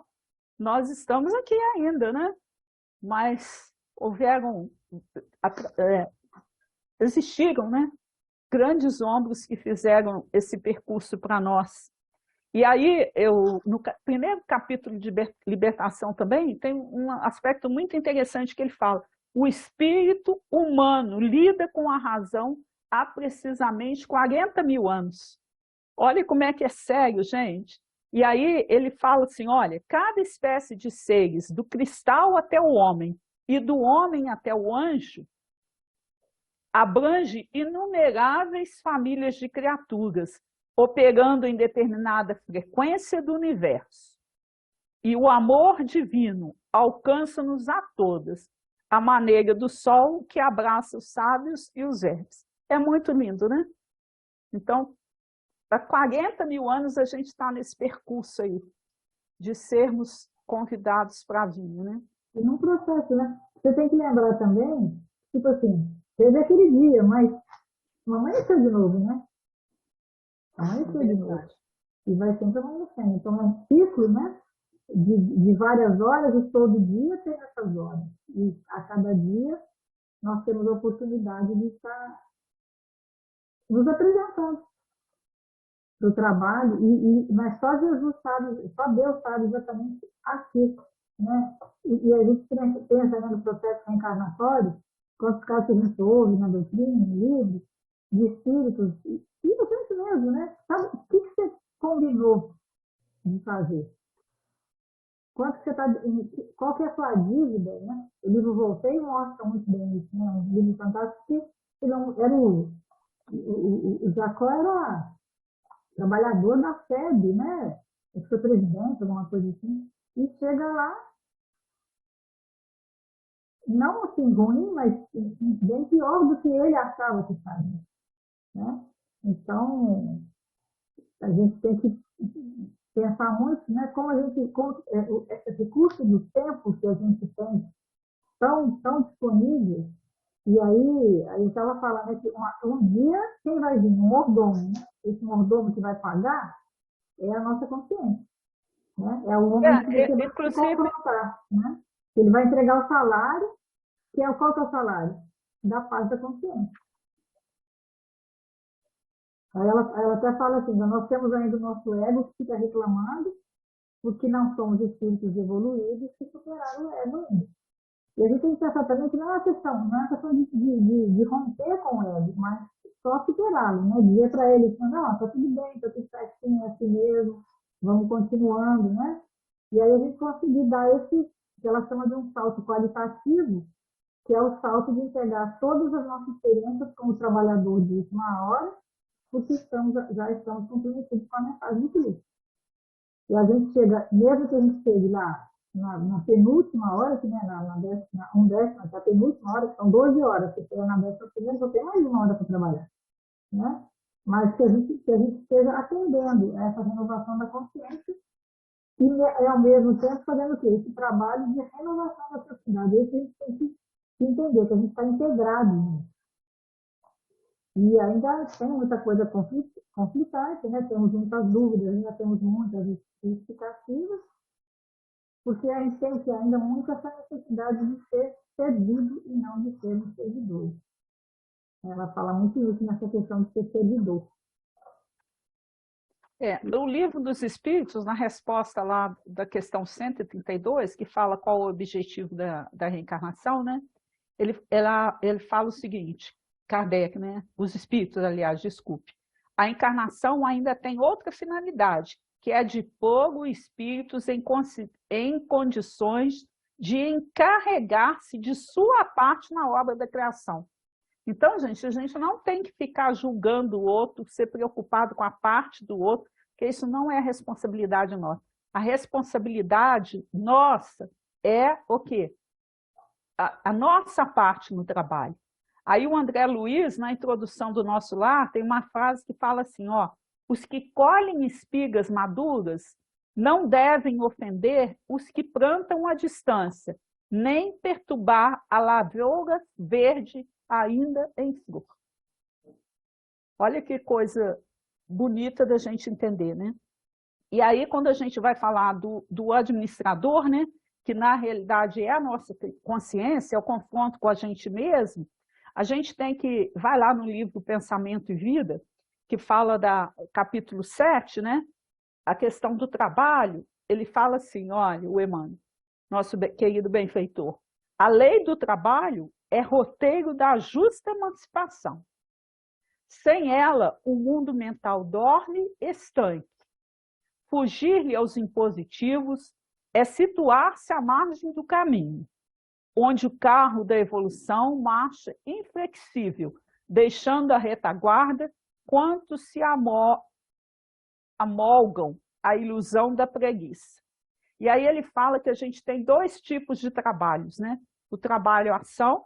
nós estamos aqui ainda, né? Mas houveram, é, existiram, né? Grandes ombros que fizeram esse percurso para nós. E aí, no primeiro capítulo de libertação também, tem um aspecto muito interessante que ele fala: o espírito humano lida com a razão há precisamente 40 mil anos. Olha como é que é sério, gente. E aí ele fala assim, olha, cada espécie de seres, do cristal até o homem, e do homem até o anjo, abrange inumeráveis famílias de criaturas, operando em determinada frequência do universo. E o amor divino alcança-nos a todas, à maneira do sol que abraça os sábios e os verdes. É muito lindo, né? Então, há 40 mil anos a gente está nesse percurso aí, de sermos convidados para vir, né? E num processo, né? Você tem que lembrar também, tipo assim, teve aquele dia, mas amanheceu de novo, né? Amanheceu de novo. Verdade. E vai sempre amanhecendo. Então é um ciclo, né? De várias horas e todo dia tem essas horas. E a cada dia nós temos a oportunidade de estar nos apresentando para o trabalho, mas só Jesus sabe, só Deus sabe exatamente aqui, né? E a gente pensa, né, no processo reencarnatório, quantos casos que a gente ouve na doutrina, no livro, de espíritos, e você mesmo, né? Sabe o que você combinou de fazer? Quanto que você tá, qual que é a sua dívida, né? O livro Voltei mostra muito bem isso, né? Um livro fantástico que ele era o Jacó era trabalhador da FEB, né? Ele foi presidente, alguma coisa assim. E chega lá, não assim ruim, mas bem pior do que ele achava que estava, né? Então, a gente tem que pensar muito, né? Como a gente, esse curso de tempo que a gente tem tão disponível. E aí, eu estava falando que um dia, quem vai vir? Um mordomo, né? Esse mordomo que vai pagar é a nossa consciência. Né? É o homem que você vai se Inclusive, confrontar. Né? Ele vai entregar o salário, que é qual que é o salário? Da paz da consciência. Aí ela até fala assim, nós temos ainda o nosso ego que fica reclamando, porque não somos espíritos evoluídos que superaram o ego ainda. E a gente tem que pensar também que não é uma questão, não é uma questão de romper com o ego, mas só superá-lo, né? Dizer para ele, não, tá tudo bem, tá tudo certinho, é assim mesmo, vamos continuando, né? E aí a gente conseguir dar esse, que ela chama de um salto qualitativo, que é o salto de entregar todas as nossas experiências como trabalhador de última hora, porque já estamos comprometidos com a mensagem de Cristo. E a gente chega, mesmo que a gente chegue lá na penúltima hora, que né, na penúltima hora, que são 12 horas, você chega na 11ª, só tem mais uma hora para trabalhar. Né? Mas que a gente esteja atendendo a essa renovação da consciência e, ao mesmo tempo, fazendo o quê? Esse trabalho de renovação da sociedade. Isso a gente tem que entender, que a gente está integrado nisso. E ainda tem muita coisa conflitante, né? Temos muitas dúvidas, ainda temos muitas justificativas, porque a gente tem ainda muito essa necessidade de ser servido e não de sermos servidores. Ela fala muito isso nessa questão de ser servidor. No Livro dos Espíritos, na resposta lá da questão 132, que fala qual o objetivo da reencarnação, né? Ele fala o seguinte, Kardec, né? Os espíritos, aliás, desculpe. A encarnação ainda tem outra finalidade, que é de pôr os espíritos em condições de encarregar-se de sua parte na obra da criação. Então, gente, a gente não tem que ficar julgando o outro, ser preocupado com a parte do outro, porque isso não é responsabilidade nossa. A responsabilidade nossa é o quê? A nossa parte no trabalho. Aí o André Luiz, na introdução do Nosso Lar, tem uma frase que fala assim, ó, os que colhem espigas maduras não devem ofender os que plantam à distância, nem perturbar a lavoura verde ainda em flor. Olha que coisa bonita da gente entender, né? E aí, quando a gente vai falar do administrador, né, que na realidade é a nossa consciência, é o confronto com a gente mesmo, a gente tem que, vai lá no livro Pensamento e Vida, que fala da capítulo 7, né, a questão do trabalho, ele fala assim, olha, o Emmanuel, nosso querido benfeitor, a lei do trabalho é roteiro da justa emancipação. Sem ela, o mundo mental dorme estanque. Fugir-lhe aos impositivos é situar-se à margem do caminho, onde o carro da evolução marcha inflexível, deixando a retaguarda quantos se amolgam à ilusão da preguiça. E aí ele fala que a gente tem dois tipos de trabalhos, né? O trabalho-ação,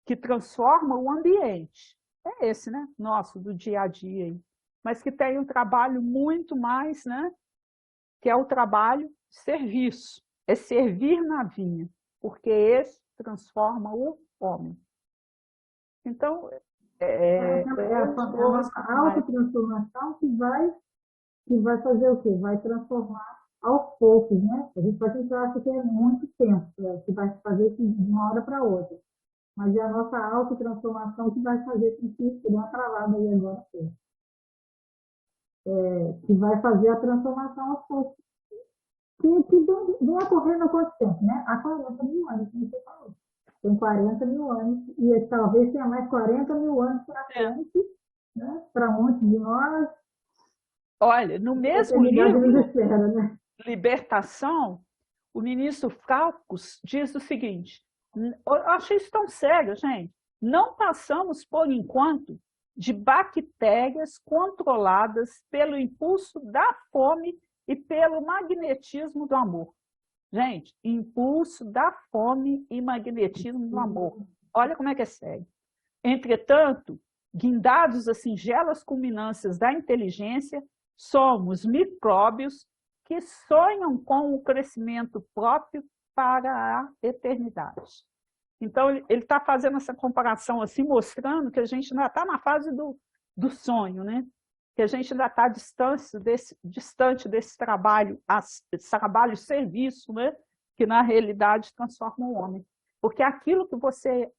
que transforma o ambiente. É esse, né? Nosso, do dia a dia. Mas que tem um trabalho muito mais, né? Que é o trabalho serviço. É servir na vinha, porque esse transforma o homem. Então, É a nossa autotransformação que vai fazer o quê? Vai transformar aos poucos, né? A gente pode pensar que é muito tempo, que vai fazer isso de uma hora para outra. Mas é a nossa autotransformação que vai fazer com que isso dê uma travada aí agora. Que vai fazer a transformação aos poucos. Que vem ocorrendo há quanto tempo, né? Há 40 mil anos, como você falou. Tem 40 mil anos, e talvez tenha mais 40 mil anos para frente, né? Para muitos de nós. Olha, no mesmo livro, espera, né? Libertação, o ministro Fraucos diz o seguinte, eu achei isso tão sério, gente, não passamos, por enquanto, de bactérias controladas pelo impulso da fome e pelo magnetismo do amor. Gente, impulso da fome e magnetismo do amor. Olha como é que é sério. Entretanto, guindados às singelas culminâncias da inteligência, somos micróbios que sonham com o crescimento próprio para a eternidade. Então, ele está fazendo essa comparação assim, mostrando que a gente ainda está na fase do sonho, né? Que a gente ainda está distante desse trabalho serviço, né? Que na realidade transforma o homem. Porque aquilo que você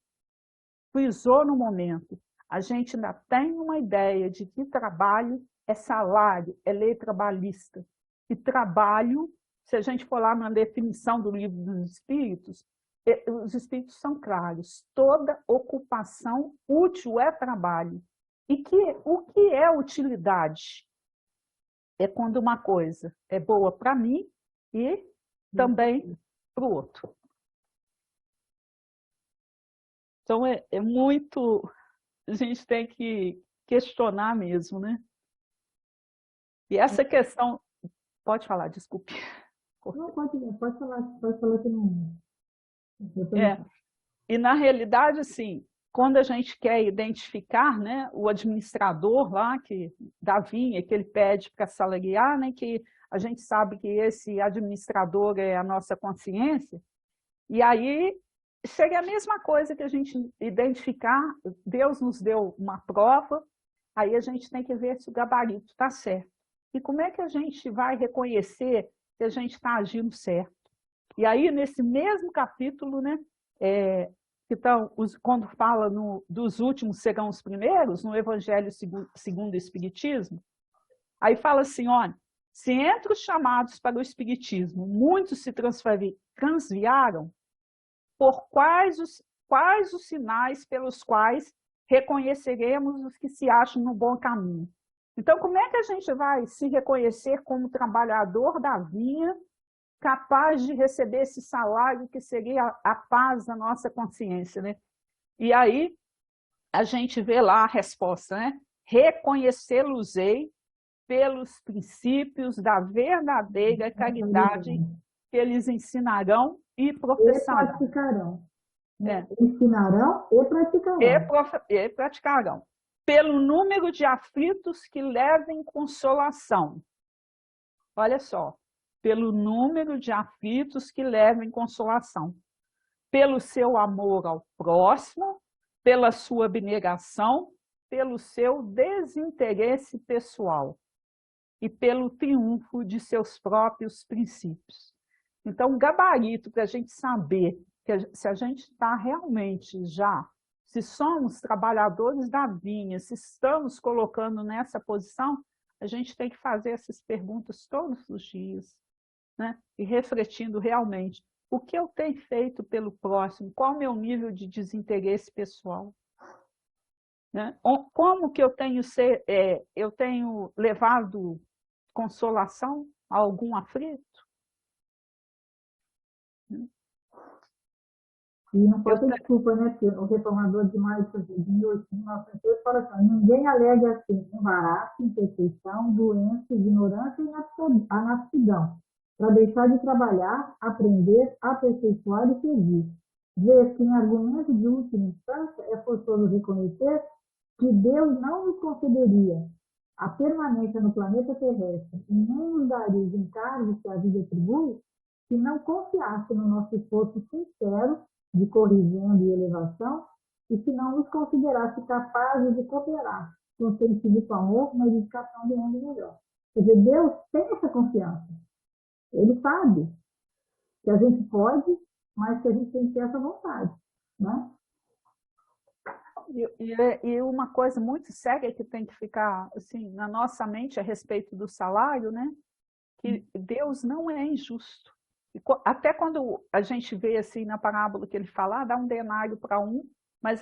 frisou no momento, a gente ainda tem uma ideia de que trabalho é salário, é lei trabalhista. E trabalho, se a gente for lá na definição do Livro dos Espíritos, os Espíritos são claros, toda ocupação útil é trabalho. E o que é utilidade? É quando uma coisa é boa para mim e também para o outro. Então, é muito... A gente tem que questionar mesmo, né? E essa questão... Pode falar, desculpe. Não, pode falar que não... E, na realidade, assim, quando a gente quer identificar, né, o administrador lá, da vinha, que ele pede para salariar, né, que a gente sabe que esse administrador é a nossa consciência, e aí seria a mesma coisa que a gente identificar, Deus nos deu uma prova, aí a gente tem que ver se o gabarito está certo. E como é que a gente vai reconhecer se a gente está agindo certo? E aí, nesse mesmo capítulo, né, então, quando fala dos últimos serão os primeiros, no Evangelho segundo o Espiritismo, Aí fala assim, olha, se entre os chamados para o espiritismo muitos se transviaram, por quais os sinais pelos quais reconheceremos os que se acham no bom caminho? Então, como é que a gente vai se reconhecer como trabalhador da vinha, capaz de receber esse salário que seria a paz da nossa consciência, né? E aí a gente vê lá a resposta, né? Reconhecê-los-ei pelos princípios da verdadeira caridade que eles ensinarão e E professarão. praticarão. É, Ensinarão e praticarão. e praticarão. Pelo número de aflitos que levem consolação. Olha só, pelo número de aflitos que levem consolação. Pelo seu amor ao próximo, pela sua abnegação, pelo seu desinteresse pessoal e pelo triunfo de seus próprios princípios. Então, o gabarito para a gente saber que se a gente está realmente já, se somos trabalhadores da vinha, se estamos colocando nessa posição, a gente tem que fazer essas perguntas todos os dias, né? E refletindo realmente o que eu tenho feito pelo próximo, qual o meu nível de desinteresse pessoal, né? Como que eu tenho levado consolação a algum aflito? E não pode ter desculpa, né? Porque o reformador de maio de 1908 fala assim: ninguém alega assim embaraço, imperfeição, doença, ignorância e anaptidão, para deixar de trabalhar, aprender, aperfeiçoar e servir. Vê-se que em argumento de última instância é forçoso reconhecer que Deus não nos concederia a permanência no planeta terrestre e nem nos daria os encargos que a vida atribui se não confiasse no nosso esforço sincero de correção e elevação e se não nos considerasse capazes de cooperar com o sentido amor na edificação do mundo melhor. Quer dizer, Deus tem essa confiança. Ele sabe que a gente pode, mas que a gente tem que ter essa vontade, né? E uma coisa muito séria que tem que ficar assim, na nossa mente a respeito do salário, né? Que Deus não é injusto. Até quando a gente vê assim na parábola que ele fala, dá um denário para um, mas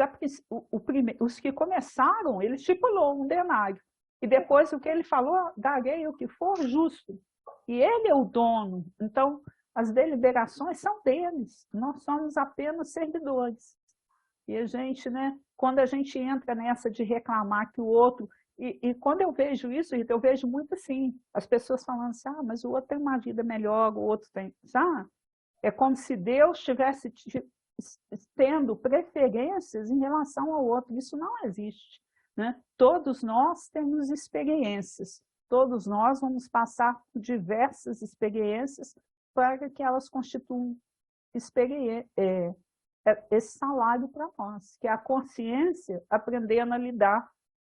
os que começaram, ele estipulou um denário. E depois o que ele falou, darei o que for justo. E ele é o dono. Então, as deliberações são deles. Nós somos apenas servidores. E a gente, né, quando a gente entra nessa de reclamar que o outro... E quando eu vejo isso, eu vejo muito assim, as pessoas falando assim, mas o outro tem uma vida melhor, o outro tem... Sabe? É como se Deus estivesse tendo preferências em relação ao outro. Isso não existe, né? Todos nós temos experiências, todos nós vamos passar por diversas experiências para que elas constituam esse salário para nós, que é a consciência aprendendo a lidar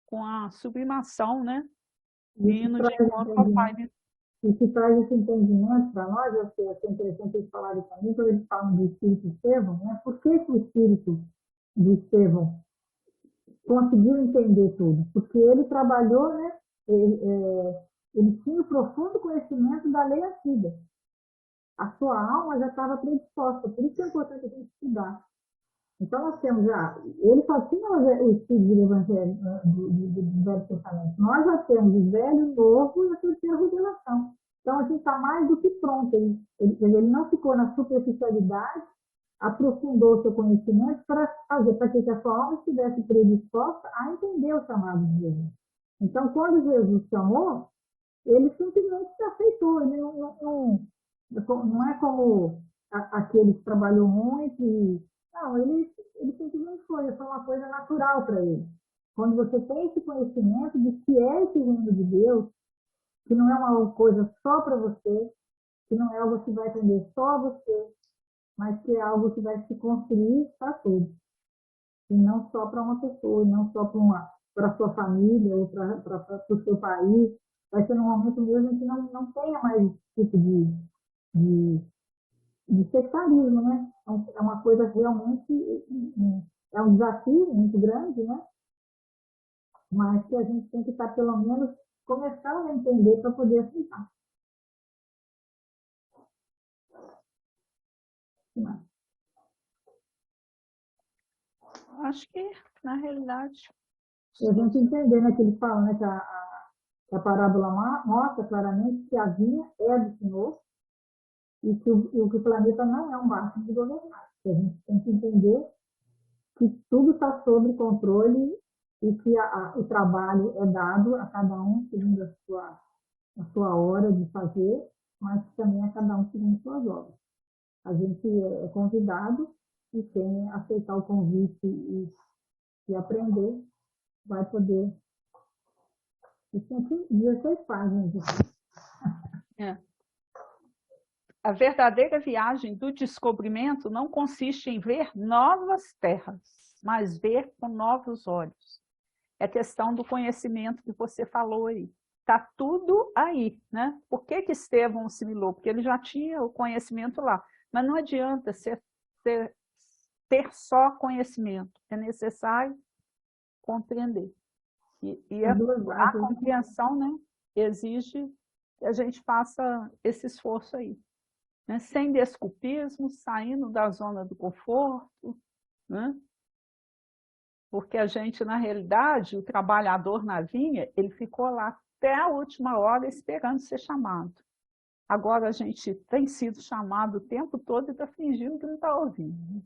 com a sublimação, né? Indo de encontro ao Pai. E que traz esse entendimento para nós, eu achei interessante eles falarem também, quando eles falam do Espírito Estevão, né? Por que o Espírito de Estevão conseguiu entender tudo? Porque ele trabalhou, né? Ele tinha o profundo conhecimento da lei antiga. A sua alma já estava predisposta, por isso que é importante a gente estudar. Então, nós temos já, ele só tinha o estudo do Evangelho, do Velho Testamento. Nós já temos o Velho, o Novo e a terceira revelação. Então, a gente está mais do que pronto. Ele não ficou na superficialidade, aprofundou o seu conhecimento para fazer, para que a sua alma estivesse predisposta a entender o chamado de Jesus. Então, quando Jesus chamou, ele simplesmente se aceitou. Ele não é como aquele que trabalhou muito e não, ele simplesmente foi uma coisa natural para ele. Quando você tem esse conhecimento de que é esse reino de Deus, que não é uma coisa só para você, que não é algo que vai atender só a você, mas que é algo que vai se construir para todos. E não só para uma pessoa, e não só para a sua família, ou para o seu país. Vai ser num momento mesmo em que não tenha mais esse tipo de sectarismo, né? É uma coisa realmente, é um desafio muito grande, né? Mas que a gente tem que estar pelo menos começar a entender para poder aceitar. Acho que, na realidade... E a gente entender, né, que ele fala, né, que a parábola mostra claramente que a vinha é do Senhor e que o planeta não é um barco de governar. A gente tem que entender que tudo está sob controle e que o trabalho é dado a cada um segundo a sua hora de fazer, mas também a cada um segundo suas obras. A gente é convidado e quem aceitar o convite e aprender vai poder. E tem aqui 16 páginas. É. A verdadeira viagem do descobrimento não consiste em ver novas terras, mas ver com novos olhos. É questão do conhecimento que você falou aí. Está tudo aí, né? Por que Estevão assimilou? Porque ele já tinha o conhecimento lá. Mas não adianta ter só conhecimento. É necessário compreender. E a compreensão, né, exige que a gente faça esse esforço aí. Né? Sem desculpismo, saindo da zona do conforto, né? Porque a gente, na realidade, o trabalhador na vinha, ele ficou lá até a última hora esperando ser chamado. Agora a gente tem sido chamado o tempo todo e está fingindo que não está ouvindo.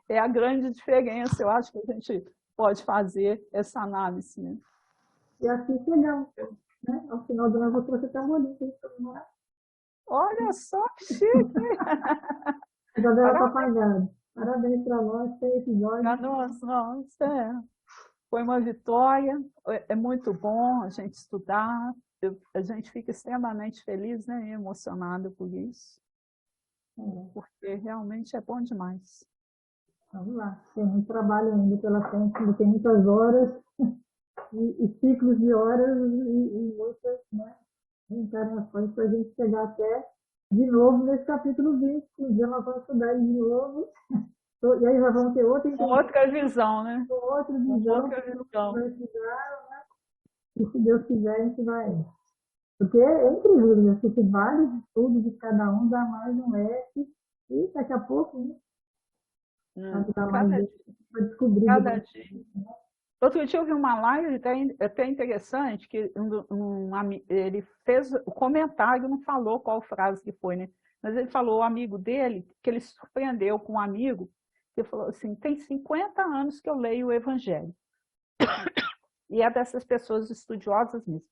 É a grande diferença, eu acho que a gente pode fazer essa análise. Né? E assim chegamos, né? Ao final do ano, eu vou trouxe até um bolinho. Olha só que chique! Isabela Papagaio. Parabéns para nós, tem episódio. Nossa, foi uma vitória, é muito bom a gente estudar, a gente fica extremamente feliz, né, e emocionado por isso, porque realmente é bom demais. Vamos lá, tem muito trabalho ainda pela frente, tem muitas horas e ciclos de horas e muitas, né, encarnações para a gente chegar até de novo nesse capítulo 20, que um dia nós vamos estudar de novo. E aí já vamos ter outra visão, né? Outra visão. Vai estudar, né? E se Deus quiser, a gente vai. Porque é incrível, né? Porque vários estudos de cada um dá mais um F, e daqui a pouco, né? Para descobrir. Cada dia. Outro dia eu vi uma live até interessante, que ele fez o comentário, não falou qual frase que foi, né? Mas ele falou, o amigo dele, que ele se surpreendeu com um amigo, que falou assim, tem 50 anos que eu leio o Evangelho. E é dessas pessoas estudiosas mesmo.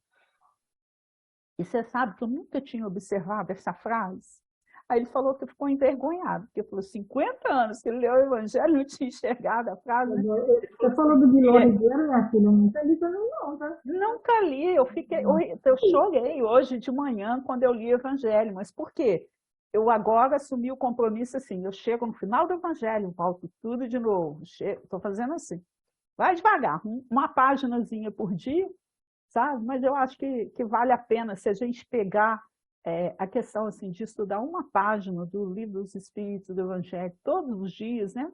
E você sabe que eu nunca tinha observado essa frase? Aí ele falou que ficou envergonhado, porque falou 50 anos que ele leu o Evangelho, não tinha enxergado a frase. Né? Você falou do Guilherme Ribeiro, minha filha, nunca li também não, tá? Nunca li, eu chorei hoje de manhã quando eu li o Evangelho, mas por quê? Eu agora assumi o compromisso assim, eu chego no final do Evangelho, volto tudo de novo, estou fazendo assim. Vai devagar, uma paginazinha por dia, sabe? Mas eu acho que vale a pena se a gente pegar a questão assim, de estudar uma página do Livro dos Espíritos, do Evangelho, todos os dias, né?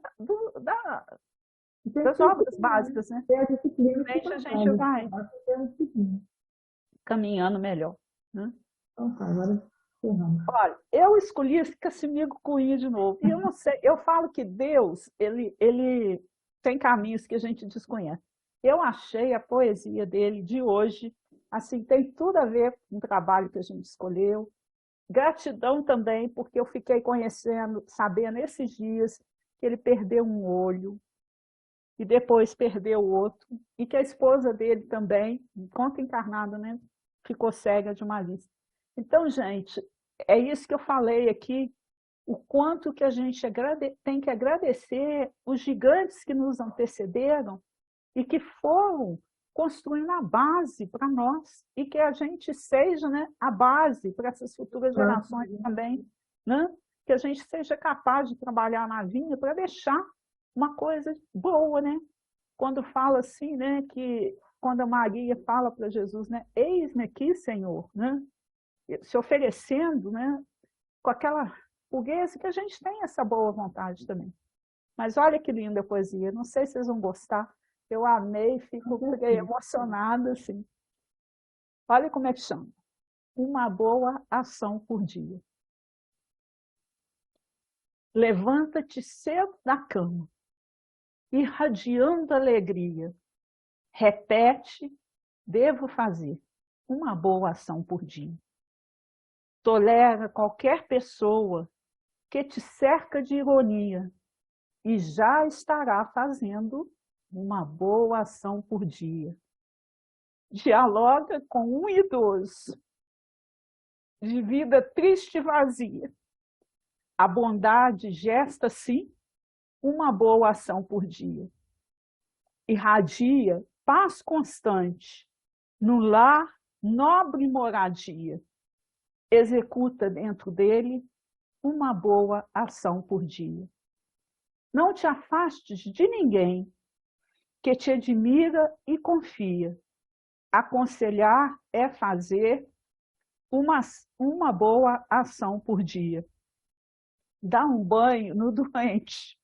Das obras básicas, né? A gente vai caminhando melhor. Né? Então tá, agora ferramos. Olha, eu escolhi esse Cassimigo Cunha de novo. E eu não sei, eu falo que Deus, ele tem caminhos que a gente desconhece. Eu achei a poesia dele de hoje, assim, tem tudo a ver com o trabalho que a gente escolheu. Gratidão também, porque eu fiquei conhecendo, sabendo esses dias que ele perdeu um olho e depois perdeu o outro, e que a esposa dele também, enquanto encarnada, né, ficou cega de uma vista. Então, gente, é isso que eu falei aqui, o quanto que a gente tem que agradecer os gigantes que nos antecederam e que foram construindo a base para nós, e que a gente seja, né, a base para essas futuras gerações também, né? Que a gente seja capaz de trabalhar na vinha para deixar uma coisa boa, né? Quando fala assim, né, que quando a Maria fala para Jesus, né, eis-me aqui, Senhor, né? Se oferecendo, né, com aquela pureza, que a gente tem essa boa vontade também. Mas olha que linda a poesia, não sei se vocês vão gostar. Eu amei, fiquei emocionada, assim. Olha como é que chama. Uma boa ação por dia. Levanta-te cedo da cama, irradiando alegria. Repete, devo fazer uma boa ação por dia. Tolera qualquer pessoa que te cerca de ironia e já estará fazendo uma boa ação por dia. Dialoga com um idoso de vida triste e vazia. A bondade gesta, sim, uma boa ação por dia. Irradia paz constante no lar, nobre moradia. Executa dentro dele uma boa ação por dia. Não te afastes de ninguém que te admira e confia. Aconselhar é fazer uma boa ação por dia. Dá um banho no doente,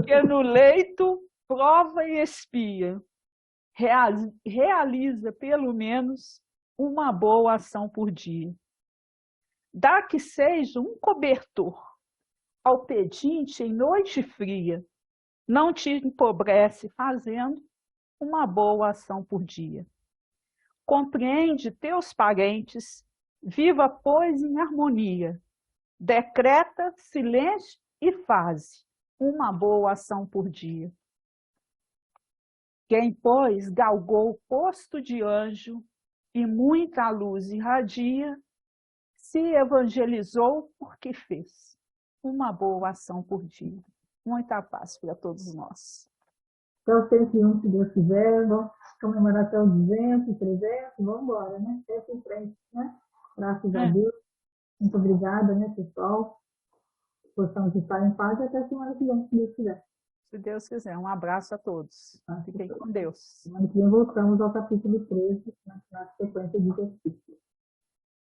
que no leito prova e expia. Realiza pelo menos uma boa ação por dia. Dá que seja um cobertor ao pedinte em noite fria. Não te empobrece fazendo uma boa ação por dia. Compreende teus parentes, viva, pois, em harmonia. Decreta silêncio e faze uma boa ação por dia. Quem, pois, galgou o posto de anjo e muita luz irradia, se evangelizou porque fez uma boa ação por dia. Muita paz para todos nós. Até o 101, se Deus quiser, vamos comemorar até o 200, 300, vamos embora, né? Sempre em frente, né? Graças a Deus. Muito obrigada, né, pessoal? Possamos estar em paz e até semana que vem, se Deus quiser. Se Deus quiser, um abraço a todos. Fiquem com Deus. Semana que vem voltamos ao capítulo 13, na sequência de exercícios.